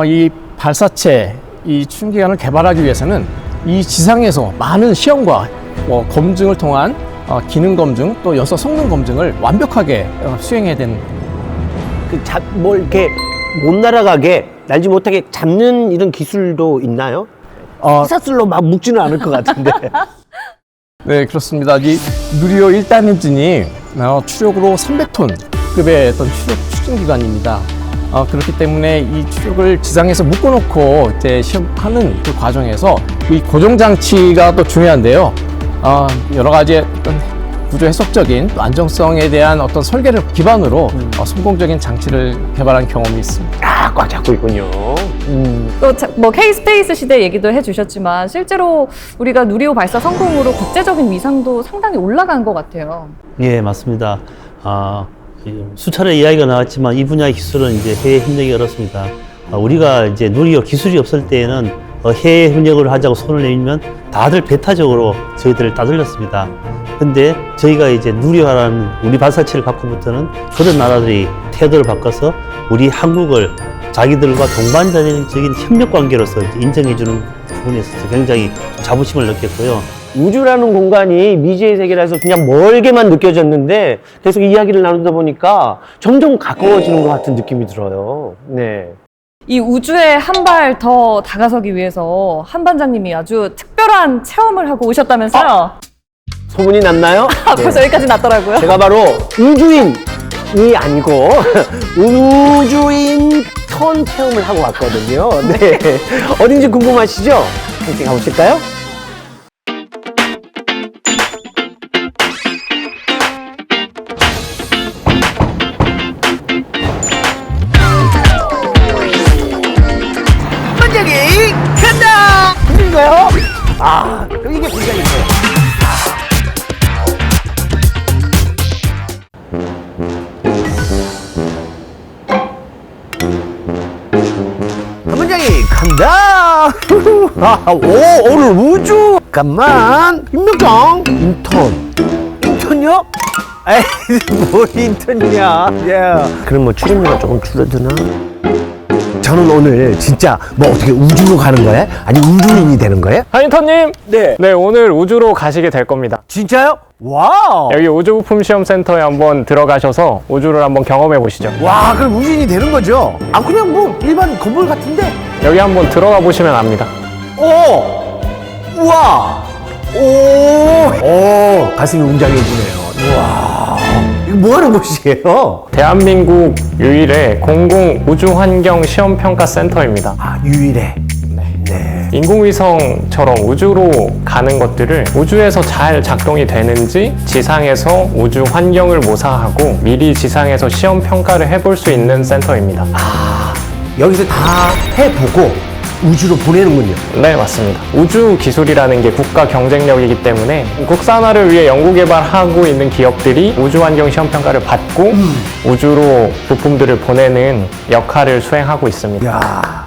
[SPEAKER 8] 이 발사체 이 추진기관을 개발하기 위해서는 이 지상에서 많은 시험과 검증을 통한 기능 검증 또 연소 성능 검증을 완벽하게 수행해야 되는
[SPEAKER 2] 뭘 이렇게 못 날아가게 날지 못하게 잡는 이런 기술도 있나요? 사슬로 막 묶지는 않을 것 같은데.
[SPEAKER 8] 네, 그렇습니다. 이 누리호 1단 엔진이 추력으로 300톤급의 어떤 추진기관입니다. 그렇기 때문에 이 추력을 지상에서 묶어놓고 이제 시험하는 그 과정에서 이 고정장치가 또 중요한데요. 여러 가지 어떤 구조 해석적인 또 안정성에 대한 어떤 설계를 기반으로 성공적인 장치를 개발한 경험이 있습니다.
[SPEAKER 2] 꽉 잡고 있군요.
[SPEAKER 1] 또 뭐 K-스페이스 시대 얘기도 해주셨지만 실제로 우리가 누리호 발사 성공으로 국제적인 위상도 상당히 올라간 것 같아요.
[SPEAKER 4] 예, 맞습니다. 수차례 이야기가 나왔지만 이 분야의 기술은 이제 해외 협력이 어렵습니다. 우리가 이제 누리호 기술이 없을 때에는 해외 협력을 하자고 손을 내밀면 다들 배타적으로 저희들을 따돌렸습니다. 근데 저희가 이제 누리호라는 우리 발사체를 갖고부터는 그런 나라들이 태도를 바꿔서 우리 한국을 자기들과 동반자적인 협력 관계로서 인정해주는 부분에 있어서 굉장히 자부심을 느꼈고요.
[SPEAKER 2] 우주라는 공간이 미지의 세계라서 그냥 멀게만 느껴졌는데 계속 이야기를 나누다 보니까 점점 가까워지는 것 같은 느낌이 들어요. 네.
[SPEAKER 1] 이 우주에 한 발 더 다가서기 위해서 한 반장님이 아주 특별한 체험을 하고 오셨다면서요?
[SPEAKER 2] 소문이 났나요?
[SPEAKER 1] 벌써 여기까지 났더라고요.
[SPEAKER 2] 제가 바로 우주인이 아니고 우주인 턴 체험을 하고 왔거든요. 네. 어딘지 궁금하시죠? 함께 가보실까요? 반장이 간다! 들린가요? 그럼 이게 불가이네요. 반장이 간다! 오, 오늘 우주! 잠깐만! 임명장! 인턴이요? 에이, 뭐 인턴이야. 그럼 뭐 출연료가 조금 줄어드나? 저는 오늘 진짜 뭐 어떻게 우주로 가는 거예요? 아니 우주인이 되는 거예요?
[SPEAKER 9] 하인터님!
[SPEAKER 2] 네.
[SPEAKER 9] 네, 오늘 우주로 가시게 될 겁니다.
[SPEAKER 2] 진짜요? 와우!
[SPEAKER 9] 여기 우주부품시험센터에 한번 들어가셔서 우주를 한번 경험해 보시죠.
[SPEAKER 2] 와, 그럼 우주인이 되는 거죠? 그냥 뭐 일반 건물 같은데?
[SPEAKER 9] 여기 한번 들어가 보시면 압니다.
[SPEAKER 2] 오! 우와! 오! 가슴이 웅장해지네요. 우와! 이거 뭐 하는 곳이에요?
[SPEAKER 9] 대한민국 유일의 공공 우주환경시험평가센터입니다.
[SPEAKER 2] 유일해.
[SPEAKER 9] 인공위성처럼 우주로 가는 것들을 우주에서 잘 작동이 되는지 지상에서 우주 환경을 모사하고 미리 지상에서 시험 평가를 해볼 수 있는 센터입니다.
[SPEAKER 2] 여기서 다 해보고 우주로 보내는군요.
[SPEAKER 9] 네, 맞습니다. 우주 기술이라는 게 국가 경쟁력이기 때문에 국산화를 위해 연구 개발하고 있는 기업들이 우주 환경 시험 평가를 받고 우주로 부품들을 보내는 역할을 수행하고 있습니다.
[SPEAKER 2] 야,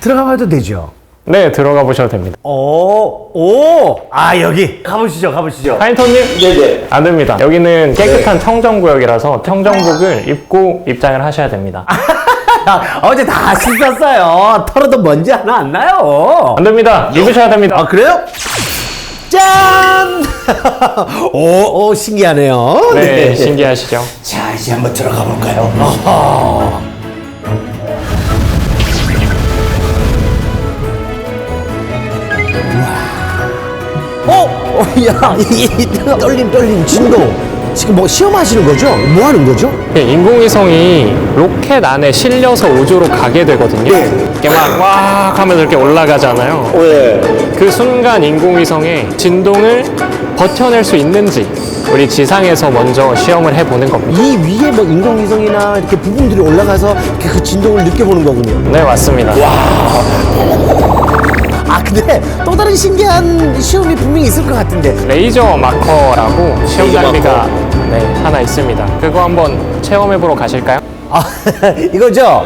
[SPEAKER 2] 들어가 봐도 되죠?
[SPEAKER 9] 네, 들어가 보셔도 됩니다.
[SPEAKER 2] 여기 가보시죠.
[SPEAKER 9] 파인터님?
[SPEAKER 2] 네네.
[SPEAKER 9] 안 됩니다. 여기는 깨끗한 청정구역이라서 청정복을 입고 입장을 하셔야 됩니다.
[SPEAKER 2] 어제 다 씻었어요. 털어도 먼지 하나 안 나요.
[SPEAKER 9] 안 됩니다. 입으셔야 됩니다.
[SPEAKER 2] 아, 그래요? 짠! 오, 신기하네요.
[SPEAKER 9] 네, 신기하시죠?
[SPEAKER 2] 자, 이제 한번 들어가 볼까요? 어허. 야, 이 떨림, 진동. 지금 뭐 시험하시는 거죠? 뭐 하는 거죠?
[SPEAKER 9] 인공위성이 로켓 안에 실려서 우주로 가게 되거든요. 이렇게 막 하면서 이렇게 올라가잖아요.
[SPEAKER 2] 네.
[SPEAKER 9] 그 순간 인공위성의 진동을 버텨낼 수 있는지 우리 지상에서 먼저 시험을 해보는 겁니다.
[SPEAKER 2] 이 위에 뭐 인공위성이나 이렇게 부품들이 올라가서 이렇게 그 진동을 느껴보는 거군요.
[SPEAKER 9] 네, 맞습니다.
[SPEAKER 2] 아, 근데 또 다른 신기한 시험이 분명히 있을 것 같은데.
[SPEAKER 9] 레이저 마커라고 시험
[SPEAKER 2] 레이저
[SPEAKER 9] 장비가 하나 있습니다. 그거 한번 체험해보러 가실까요?
[SPEAKER 2] 아, 이거죠?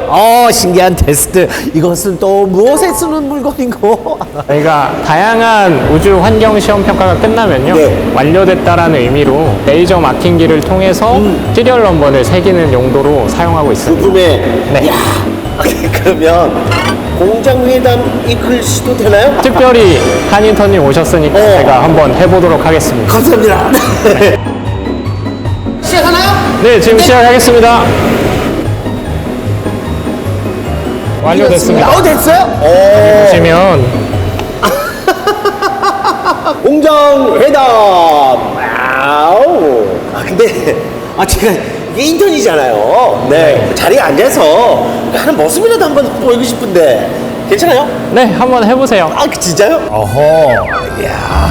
[SPEAKER 2] 신기한 테스트. 이것은 또 무엇에 쓰는 물건인고?
[SPEAKER 9] 저희가 다양한 우주 환경 시험 평가가 끝나면요,
[SPEAKER 2] 네.
[SPEAKER 9] 완료됐다라는 의미로 레이저 마킹기를 통해서 시리얼 넘버를 새기는 용도로 사용하고 있습니다.
[SPEAKER 2] 부품에.
[SPEAKER 9] 네.
[SPEAKER 2] 야, 그러면 공장회담 이 글씨도 되나요?
[SPEAKER 9] 특별히 한인턴님 오셨으니까 제가 한번 해보도록 하겠습니다.
[SPEAKER 2] 감사합니다. 시작하나요?
[SPEAKER 9] 네, 지금 시작하겠습니다. 완료됐습니다.
[SPEAKER 2] 됐어요?
[SPEAKER 9] 보시면
[SPEAKER 2] 공장회담. 와우. 근데 제가 이게 인턴이잖아요. 네. 자리에 앉아서 하는 모습이라도 한번 보이고 싶은데 괜찮아요?
[SPEAKER 9] 네, 한번 해보세요.
[SPEAKER 2] 진짜요? 어허. 이야.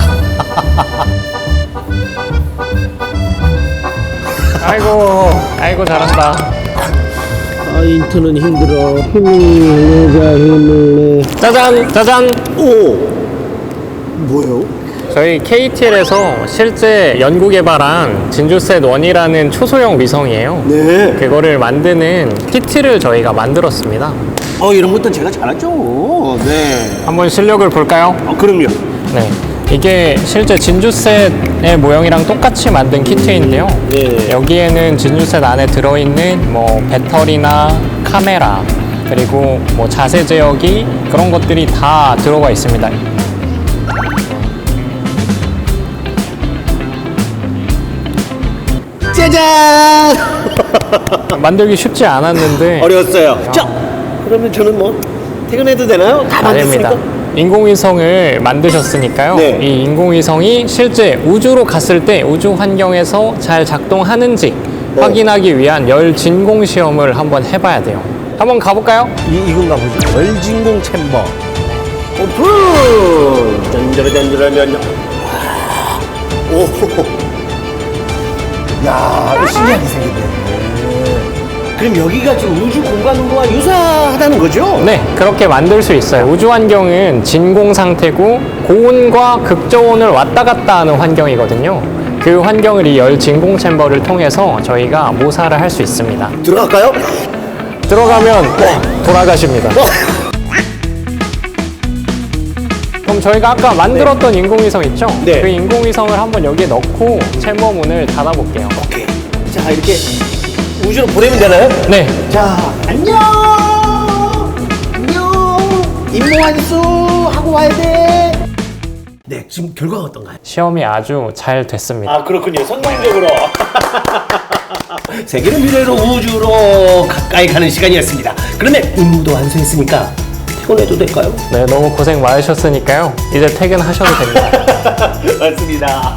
[SPEAKER 9] 아이고 잘한다.
[SPEAKER 2] 인턴은 힘들어. 힘을 내.
[SPEAKER 9] 짜잔.
[SPEAKER 2] 오. 뭐예요?
[SPEAKER 9] 저희 KTL에서 실제 연구 개발한 진주셋 1이라는 초소형 위성이에요.
[SPEAKER 2] 네.
[SPEAKER 9] 그거를 만드는 키트를 저희가 만들었습니다.
[SPEAKER 2] 이런 것도 제가 잘하죠. 네.
[SPEAKER 9] 한번 실력을 볼까요?
[SPEAKER 2] 그럼요.
[SPEAKER 9] 네. 이게 실제 진주셋의 모형이랑 똑같이 만든 키트인데요.
[SPEAKER 2] 네.
[SPEAKER 9] 여기에는 진주셋 안에 들어있는 뭐 배터리나 카메라 그리고 뭐 자세 제어기 그런 것들이 다 들어가 있습니다.
[SPEAKER 2] 짜잔!
[SPEAKER 9] 만들기 쉽지 않았는데
[SPEAKER 2] 어려웠어요. 자, 그러면 저는 뭐 퇴근해도 되나요? 다
[SPEAKER 9] 아닙니다.
[SPEAKER 2] 만들었으니까?
[SPEAKER 9] 인공위성을 만드셨으니까요.
[SPEAKER 2] 네.
[SPEAKER 9] 이 인공위성이 실제 우주로 갔을 때 우주 환경에서 잘 작동하는지 확인하기 위한 열 진공 시험을 한번 해봐야 돼요. 한번 가볼까요?
[SPEAKER 2] 이건가 보죠. 열진공 챔버. 오픈! 짠짜라짠짜라짠. 오. 야, 이거 신기하게 생겼네. 그럼 여기가 지금 우주 공간과 유사하다는 거죠?
[SPEAKER 9] 네, 그렇게 만들 수 있어요. 우주 환경은 진공 상태고 고온과 극저온을 왔다 갔다 하는 환경이거든요. 그 환경을 이 열 진공 챔버를 통해서 저희가 모사를 할 수 있습니다.
[SPEAKER 2] 들어갈까요?
[SPEAKER 9] 들어가면 돌아가십니다. 그럼 저희가 아까 만들었던 인공위성 있죠?
[SPEAKER 2] 네.
[SPEAKER 9] 그 인공위성을 한번 여기에 넣고 챔버 문을 닫아볼게요.
[SPEAKER 2] 오케이. 자, 이렇게 우주로 보내면 되나요?
[SPEAKER 9] 네.
[SPEAKER 2] 자, 안녕! 임무 완수 하고 와야 돼! 네, 지금 결과가 어떤가요?
[SPEAKER 9] 시험이 아주 잘 됐습니다.
[SPEAKER 2] 그렇군요. 성공적으로. 세계는 미래로 우주로 가까이 가는 시간이었습니다. 그러면 임무도 완수했으니까 퇴근해도 될까요?
[SPEAKER 9] 네, 너무 고생 많으셨으니까요. 이제 퇴근하셔도 됩니다.
[SPEAKER 2] 맞습니다.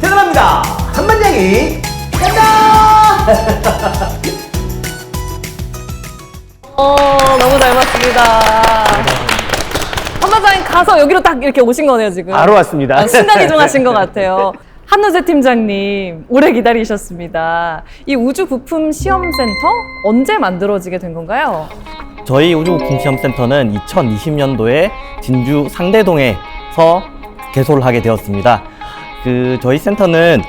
[SPEAKER 2] 퇴근합니다. 한반장이 간다!
[SPEAKER 1] 너무 잘 봤습니다. 한반장님 가서 여기로 딱 이렇게 오신 거네요, 지금.
[SPEAKER 2] 바로 왔습니다.
[SPEAKER 1] 순간 이동하신 것 같아요. 한노재 팀장님, 오래 기다리셨습니다. 이 우주 부품 시험센터 언제 만들어지게 된 건가요?
[SPEAKER 10] 저희 우주부품시험센터는 2020년도에 진주 상대동에서 개소를 하게 되었습니다. 저희 센터는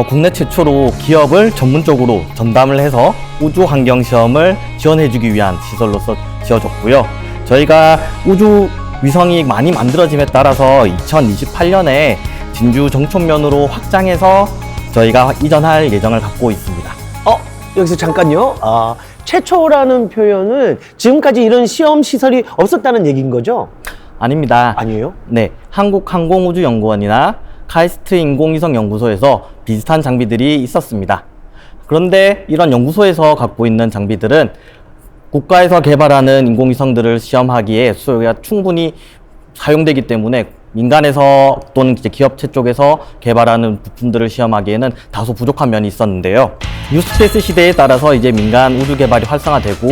[SPEAKER 10] 국내 최초로 기업을 전문적으로 전담을 해서 우주 환경 시험을 지원해주기 위한 시설로서 지어졌고요. 저희가 우주 위성이 많이 만들어짐에 따라서 2028년에 진주 정촌면으로 확장해서 저희가 이전할 예정을 갖고 있습니다.
[SPEAKER 2] 여기서 잠깐요. 최초라는 표현은 지금까지 이런 시험 시설이 없었다는 얘기인 거죠?
[SPEAKER 10] 아닙니다.
[SPEAKER 2] 아니에요?
[SPEAKER 10] 네, 한국항공우주연구원이나 카이스트 인공위성연구소에서 비슷한 장비들이 있었습니다. 그런데 이런 연구소에서 갖고 있는 장비들은 국가에서 개발하는 인공위성들을 시험하기에 수요가 충분히 사용되기 때문에 민간에서 또는 이제 기업체 쪽에서 개발하는 부품들을 시험하기에는 다소 부족한 면이 있었는데요. 뉴스페이스 시대에 따라서 이제 민간 우주 개발이 활성화되고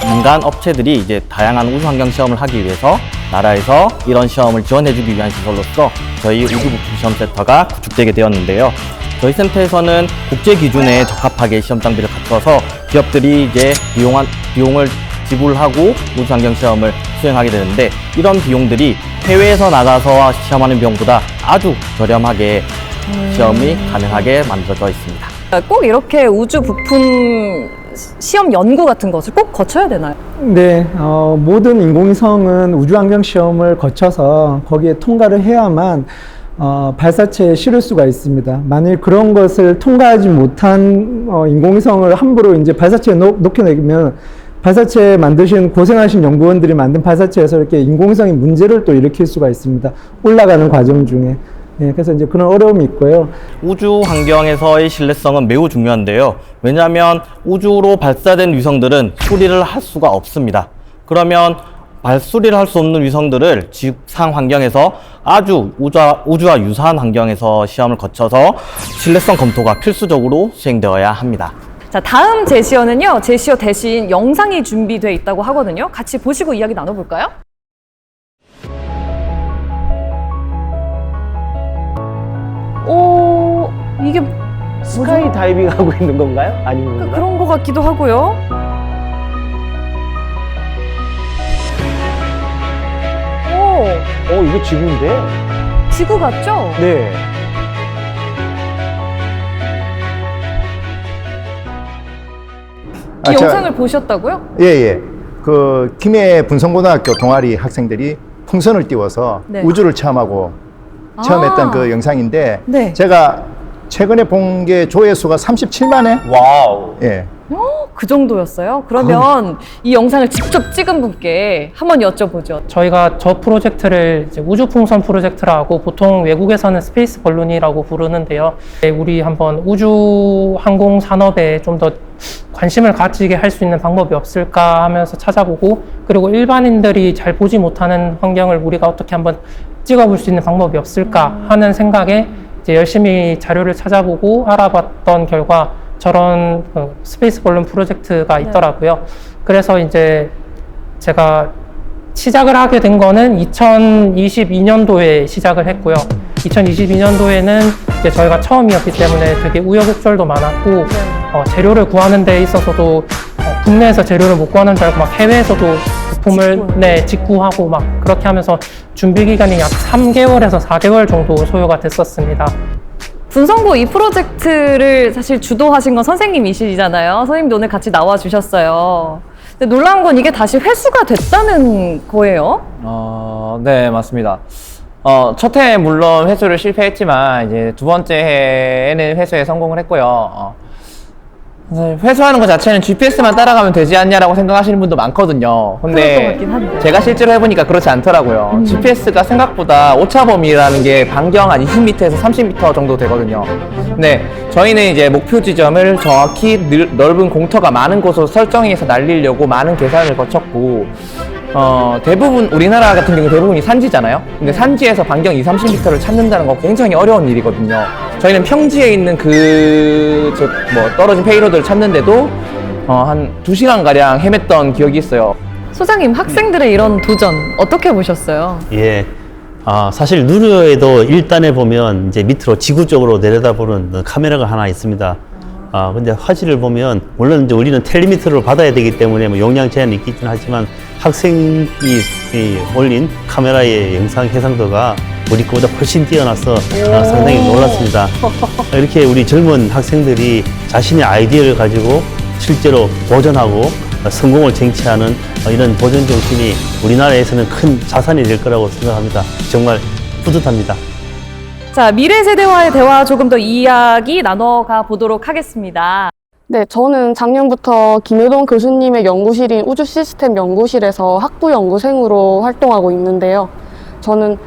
[SPEAKER 10] 민간 업체들이 이제 다양한 우주 환경 시험을 하기 위해서 나라에서 이런 시험을 지원해주기 위한 시설로서 저희 우주부품시험센터가 구축되게 되었는데요. 저희 센터에서는 국제 기준에 적합하게 시험 장비를 갖춰서 기업들이 이제 비용을 지불하고 우주 환경 시험을 수행하게 되는데, 이런 비용들이 해외에서 나가서 시험하는 비용보다 아주 저렴하게 시험이 가능하게 만들어져 있습니다.
[SPEAKER 1] 꼭 이렇게 우주 부품 시험 연구 같은 것을 꼭 거쳐야 되나요?
[SPEAKER 11] 네, 모든 인공위성은 우주환경 시험을 거쳐서 거기에 통과를 해야만 발사체에 실을 수가 있습니다. 만일 그런 것을 통과하지 못한 인공위성을 함부로 이제 발사체에 놓겨내면 발사체 만드신 고생하신 연구원들이 만든 발사체에서 이렇게 인공위성이 문제를 또 일으킬 수가 있습니다. 올라가는 과정 중에. 예, 그래서 이제 그런 어려움이 있고요.
[SPEAKER 10] 우주 환경에서의 신뢰성은 매우 중요한데요. 왜냐하면 우주로 발사된 위성들은 수리를 할 수가 없습니다. 그러면 수리를 할 수 없는 위성들을 지상 환경에서 아주 우주와 유사한 환경에서 시험을 거쳐서 신뢰성 검토가 필수적으로 수행되어야 합니다.
[SPEAKER 1] 자, 다음 제시어는요, 제시어 대신 영상이 준비되어 있다고 하거든요. 같이 보시고 이야기 나눠볼까요? 오, 이게
[SPEAKER 2] 스카이 다이빙 하고 있는 건가요? 아닌 건가요?
[SPEAKER 1] 그런 것 같기도 하고요.
[SPEAKER 2] 이거 지구인데?
[SPEAKER 1] 지구 같죠?
[SPEAKER 2] 네.
[SPEAKER 1] 이 영상을 보셨다고요?
[SPEAKER 3] 예. 그 김해 분성고등학교 동아리 학생들이 풍선을 띄워서
[SPEAKER 1] 네.
[SPEAKER 3] 우주를 체험하고 체험했던 그 영상인데,
[SPEAKER 1] 네.
[SPEAKER 3] 제가 최근에 본 게 조회수가 37만 회?
[SPEAKER 2] 와우.
[SPEAKER 3] 예.
[SPEAKER 1] 그 정도였어요? 그러면 이 영상을 직접 찍은 분께 한번 여쭤보죠.
[SPEAKER 12] 저희가 저 프로젝트를 이제 우주풍선 프로젝트라고 보통 외국에서는 스페이스 벌룬이라고 부르는데요. 우리 한번 우주 항공 산업에 좀 더 관심을 가지게 할 수 있는 방법이 없을까 하면서 찾아보고, 그리고 일반인들이 잘 보지 못하는 환경을 우리가 어떻게 한번 찍어볼 수 있는 방법이 없을까 하는 생각에 이제 열심히 자료를 찾아보고 알아봤던 결과 저런 스페이스 벌룬 프로젝트가 있더라고요. 그래서 이제 제가 시작을 하게 된 거는 2022년도에 시작을 했고요. 2022년도에는 이제 저희가 처음이었기 때문에 되게 우여곡절도 많았고, 재료를 구하는 데 있어서도 국내에서 재료를 못 구하는 줄 알고 막 해외에서도 부품을 직구하고 막 그렇게 하면서 준비 기간이 약 3개월에서 4개월 정도 소요가 됐었습니다.
[SPEAKER 1] 분성고 이 프로젝트를 사실 주도하신 건 선생님이시잖아요. 선생님도 오늘 같이 나와주셨어요. 근데 놀라운 건 이게 다시 회수가 됐다는 거예요?
[SPEAKER 13] 네, 맞습니다. 첫 해 물론 회수를 실패했지만 이제 두 번째 해에는 회수에 성공을 했고요. 회수하는 것 자체는 GPS만 따라가면 되지 않냐라고 생각하시는 분도 많거든요. 근데 제가 실제로 해보니까 그렇지 않더라고요. GPS가 생각보다 오차 범위라는 게 반경 한 20m에서 30m 정도 되거든요. 근데 저희는 이제 목표 지점을 정확히 넓은 공터가 많은 곳으로 설정해서 날리려고 많은 계산을 거쳤고, 대부분 우리나라 같은 경우 대부분이 산지잖아요. 근데 산지에서 반경 20-30m를 찾는다는 건 굉장히 어려운 일이거든요. 저희는 평지에 있는 떨어진 페이로드를 찾는데도 한 2시간 가량 헤맸던 기억이 있어요.
[SPEAKER 1] 소장님, 학생들의 이런 도전 어떻게 보셨어요?
[SPEAKER 4] 예. 사실 누리호에도 1단에 보면 이제 밑으로 지구 쪽으로 내려다보는 카메라가 하나 있습니다. 근데 화질을 보면, 물론 이제 우리는 텔레미터로 받아야 되기 때문에 뭐 용량 제한이 있긴 하지만 학생이 올린 카메라의 영상 해상도가 우리 거보다 훨씬 뛰어나서 상당히 놀랐습니다. 이렇게 우리 젊은 학생들이 자신의 아이디어를 가지고 실제로 도전하고 성공을 쟁취하는 이런 도전 정신이 우리나라에서는 큰 자산이 될 거라고 생각합니다. 정말 뿌듯합니다.
[SPEAKER 1] 자, 미래 세대와의 대화 조금 더 이야기 나눠가 보도록 하겠습니다.
[SPEAKER 14] 네, 저는 작년부터 김효동 교수님의 연구실인 우주시스템 연구실에서 학부 연구생으로 활동하고 있는데요. 저는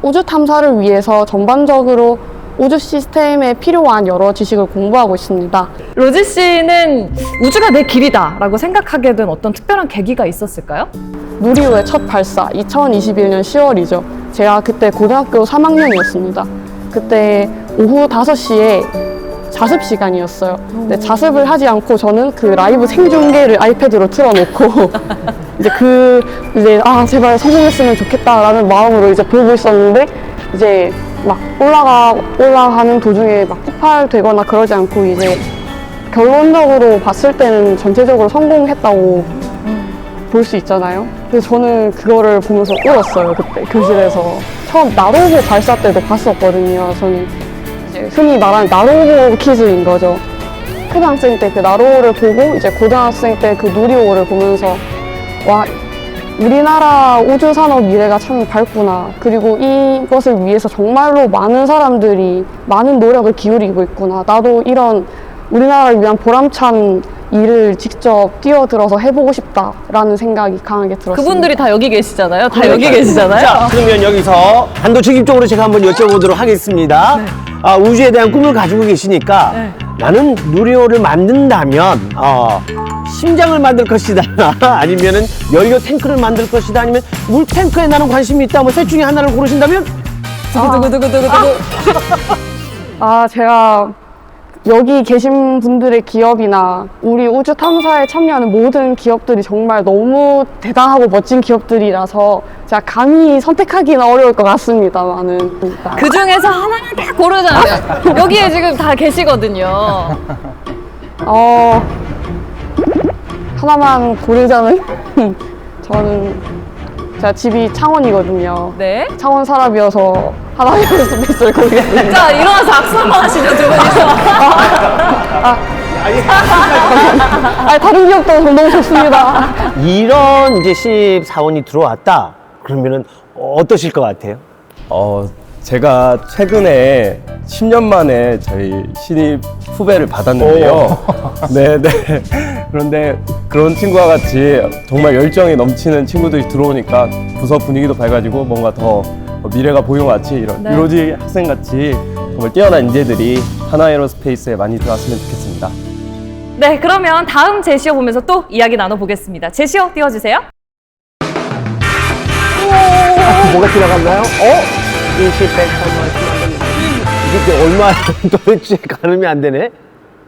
[SPEAKER 14] 우주 탐사를 위해서 전반적으로 우주 시스템에 필요한 여러 지식을 공부하고 있습니다.
[SPEAKER 1] 로지 씨는 우주가 내 길이다 라고 생각하게 된 어떤 특별한 계기가 있었을까요?
[SPEAKER 14] 누리호의 첫 발사, 2021년 10월이죠. 제가 그때 고등학교 3학년이었습니다. 그때 오후 5시에 자습 시간이었어요. 근데 자습을 하지 않고 저는 그 라이브 생중계를 아이패드로 틀어놓고 이제 제발 성공했으면 좋겠다라는 마음으로 이제 보고 있었는데 이제 막 올라가는 도중에 막 폭발되거나 그러지 않고 이제 결론적으로 봤을 때는 전체적으로 성공했다고 볼 수 있잖아요. 그래서 저는 그거를 보면서 울었어요. 그때 교실에서 처음 나로호 발사 때도 봤었거든요. 저는 이제 흔히 말하는 나로호 퀴즈인 거죠. 초등학생 때 그 나로호를 보고 이제 고등학생 때 그 누리호를 보면서 와, 우리나라 우주 산업 미래가 참 밝구나. 그리고 이것을 위해서 정말로 많은 사람들이 많은 노력을 기울이고 있구나. 나도 이런 우리나라를 위한 보람찬 일을 직접 뛰어들어서 해보고 싶다라는 생각이 강하게 들었습니다.
[SPEAKER 1] 그분들이 다 여기 계시잖아요. 다 여기 계시잖아요.
[SPEAKER 2] 자, 그러면 여기서 반도체기적으로 제가 한번 여쭤보도록 하겠습니다. 우주에 대한 꿈을 가지고 계시니까 나는 누리호를 만든다면 심장을 만들 것이다 아니면은 연료 탱크를 만들 것이다 아니면 물 탱크에 나는 관심이 있다 뭐 셋 중에 하나를 고르신다면
[SPEAKER 14] 제가 여기 계신 분들의 기업이나 우리 우주 탐사에 참여하는 모든 기업들이 정말 너무 대단하고 멋진 기업들이라서 제가 감히 선택하기는 어려울 것 같습니다만은.
[SPEAKER 1] 그 중에서 하나를 딱 고르자면 여기에 지금 다 계시거든요.
[SPEAKER 14] 하나만 고르자면 저는 제가 집이 창원이거든요.
[SPEAKER 1] 네.
[SPEAKER 14] 창원 사람이어서 하나이로 스페이스를 고르겠습니다.
[SPEAKER 1] 자, 일어나서 악수 한번 하시죠, 두 분이서.
[SPEAKER 14] 다른 기업도 너무 좋습니다.
[SPEAKER 2] 이런 이제 신입사원이 들어왔다 그러면은 어떠실 것 같아요?
[SPEAKER 6] 제가 최근에 10년 만에 저희 신입 후배를 받았는데요. 네네. 그런데 그런 친구와 같이 정말 열정이 넘치는 친구들이 들어오니까 부서 분위기도 밝아지고 뭔가 더 미래가 보이는 것 같이 이런 유로지 학생 같이 정말 뛰어난 인재들이 하나에로스페이스에 많이 들어왔으면 좋겠습니다.
[SPEAKER 1] 네, 그러면 다음 제시어 보면서 또 이야기 나눠보겠습니다. 제시어 띄워주세요.
[SPEAKER 2] 뭐가 지나갔나요? 20, 100, 3, 이게 얼마 도대체 가늠이 안 되네?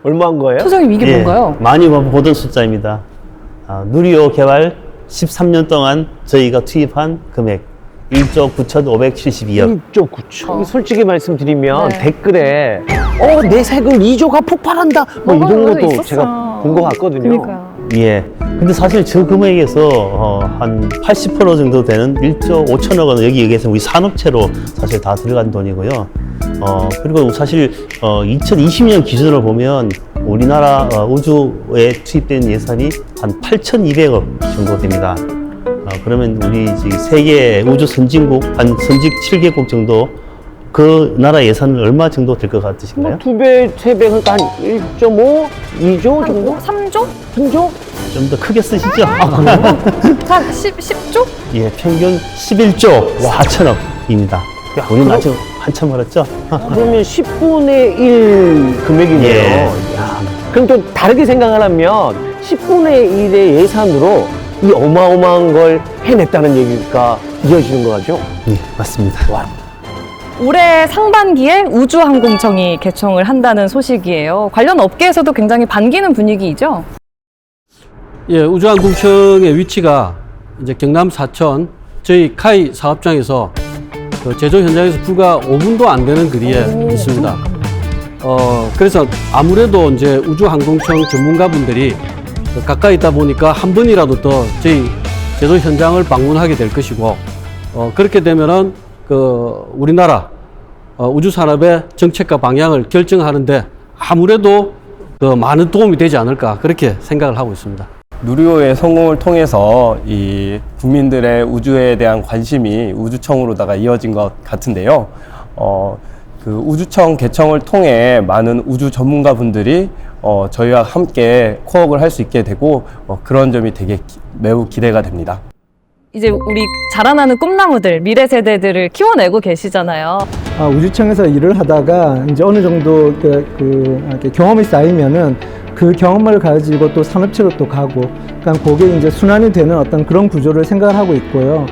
[SPEAKER 2] 얼마 한 거예요?
[SPEAKER 1] 소장님 이게 뭔가요?
[SPEAKER 4] 많이 보던 숫자입니다. 누리호 개발 13년 동안 저희가 투입한 금액 1조 9,572억.
[SPEAKER 2] 1조 9천. 솔직히 말씀드리면 댓글에 내 세금 2조가 폭발한다. 뭐 이런 것도
[SPEAKER 1] 있었어.
[SPEAKER 2] 제가 본 것 같거든요.
[SPEAKER 1] 그러니까요.
[SPEAKER 4] 예. 근데 사실 저 금액에서 한 80% 정도 되는 1조 5천억 원은 여기에서 우리 산업체로 사실 다 들어간 돈이고요. 그리고 사실 2020년 기준으로 보면 우리나라 우주에 투입된 예산이 한 8,200억 정도 됩니다. 그러면 우리 세계 우주 선진국 한 선직 7개국 정도 그 나라 예산은 얼마 정도 될 것 같으신가요?
[SPEAKER 2] 2배, 3배, 그러니까 한 1.5, 2조 정도?
[SPEAKER 1] 3조?
[SPEAKER 2] 3조?
[SPEAKER 4] 좀 더 크게 쓰시죠?
[SPEAKER 1] 한 10조?
[SPEAKER 4] 예, 평균 11조 4천억입니다. 우리는 아직 한참 멀었죠?
[SPEAKER 2] 그러면 10분의 1 금액이네요.
[SPEAKER 4] 예.
[SPEAKER 2] 야, 그럼 또 다르게 생각하려면 10분의 1의 예산으로 이 어마어마한 걸 해냈다는 얘기가 이어지는 거죠?
[SPEAKER 4] 네, 맞습니다.
[SPEAKER 2] 와.
[SPEAKER 1] 올해 상반기에 우주항공청이 개청을 한다는 소식이에요. 관련 업계에서도 굉장히 반기는 분위기이죠?
[SPEAKER 7] 예, 우주항공청의 위치가 이제 경남 사천 저희 카이 사업장에서 그 제조 현장에서 불과 5분도 안 되는 거리에 있습니다. 그래서 아무래도 이제 우주항공청 전문가분들이 가까이 있다 보니까 한 번이라도 더 저희 제조 현장을 방문하게 될 것이고, 그렇게 되면은 우리나라 우주 산업의 정책과 방향을 결정하는데 아무래도 많은 도움이 되지 않을까, 그렇게 생각을 하고 있습니다.
[SPEAKER 6] 누리호의 성공을 통해서 이 국민들의 우주에 대한 관심이 우주청으로다가 이어진 것 같은데요. 그 우주청 개청을 통해 많은 우주 전문가분들이 저희와 함께 코업을 할 수 있게 되고, 그런 점이 되게 매우 기대가 됩니다.
[SPEAKER 1] 이제 우리 자라나는 꿈나무들, 미래 세대들을 키워내고 계시잖아요.
[SPEAKER 11] 우주청에서 일을 하다가 이제 어느 정도 이렇게 경험이 쌓이면은 그 경험을 가지고 또 산업체로 또 가고, 그러니까 그게 이제 순환이 되는 어떤 그런 구조를 생각을 하고 있고요.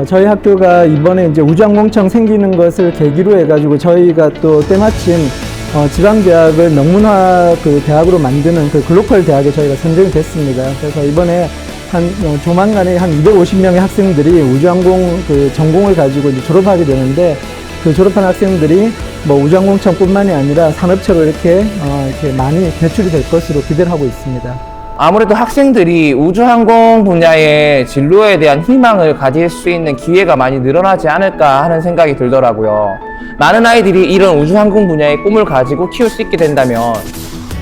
[SPEAKER 11] 저희 학교가 이번에 이제 우주항공청 생기는 것을 계기로 해가지고 저희가 또 때마침 지방대학을 명문화 대학으로 만드는 그 글로컬 대학에 저희가 선정이 됐습니다. 그래서 이번에 조만간에 한 250명의 학생들이 우주항공 전공을 가지고 이제 졸업하게 되는데, 그 졸업한 학생들이 뭐 우주항공청뿐만이 아니라 산업체로 이렇게 많이 배출이 될 것으로 기대를 하고 있습니다.
[SPEAKER 13] 아무래도 학생들이 우주항공 분야의 진로에 대한 희망을 가질 수 있는 기회가 많이 늘어나지 않을까 하는 생각이 들더라고요. 많은 아이들이 이런 우주항공 분야의 꿈을 가지고 키울 수 있게 된다면,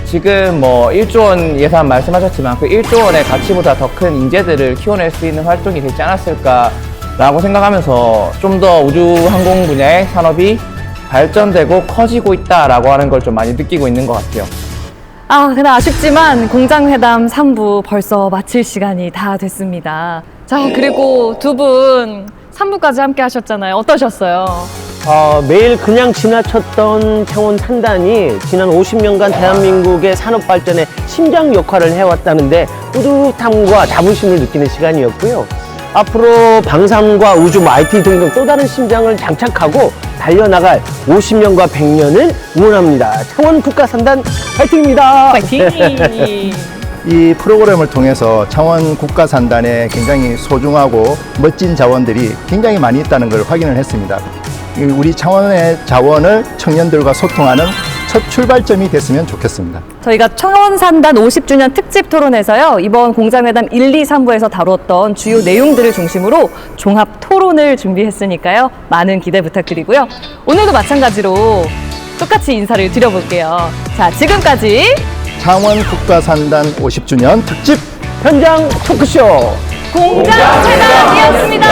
[SPEAKER 13] 지금 뭐 1조 원 예산 말씀하셨지만 그 1조 원의 가치보다 더 큰 인재들을 키워낼 수 있는 활동이 되지 않았을까라고 생각하면서 좀 더 우주항공 분야의 산업이 발전되고 커지고 있다라고 하는 걸 좀 많이 느끼고 있는 것 같아요.
[SPEAKER 1] 근데 아쉽지만 공장회담 3부 벌써 마칠 시간이 다 됐습니다. 자, 그리고 두 분 3부까지 함께 하셨잖아요. 어떠셨어요?
[SPEAKER 2] 매일 그냥 지나쳤던 창원 산단이 지난 50년간 대한민국의 산업 발전에 심장 역할을 해왔다는데 뿌듯함과 자부심을 느끼는 시간이었고요. 앞으로 방산과 우주, IT 등등 또 다른 심장을 장착하고 달려나갈 50년과 100년을 응원합니다. 창원 국가산단 파이팅입니다.
[SPEAKER 1] 파이팅!
[SPEAKER 3] 이 프로그램을 통해서 창원 국가산단에 굉장히 소중하고 멋진 자원들이 굉장히 많이 있다는 걸 확인을 했습니다. 우리 창원의 자원을 청년들과 소통하는 첫 출발점이 됐으면 좋겠습니다.
[SPEAKER 1] 저희가 창원산단 50주년 특집 토론에서요, 이번 공장회담 1, 2, 3부에서 다뤘던 주요 내용들을 중심으로 종합 토론을 준비했으니까요, 많은 기대 부탁드리고요. 오늘도 마찬가지로 똑같이 인사를 드려볼게요. 자, 지금까지
[SPEAKER 3] 창원 국가산단 50주년 특집
[SPEAKER 2] 현장 토크쇼
[SPEAKER 1] 공장회담이었습니다.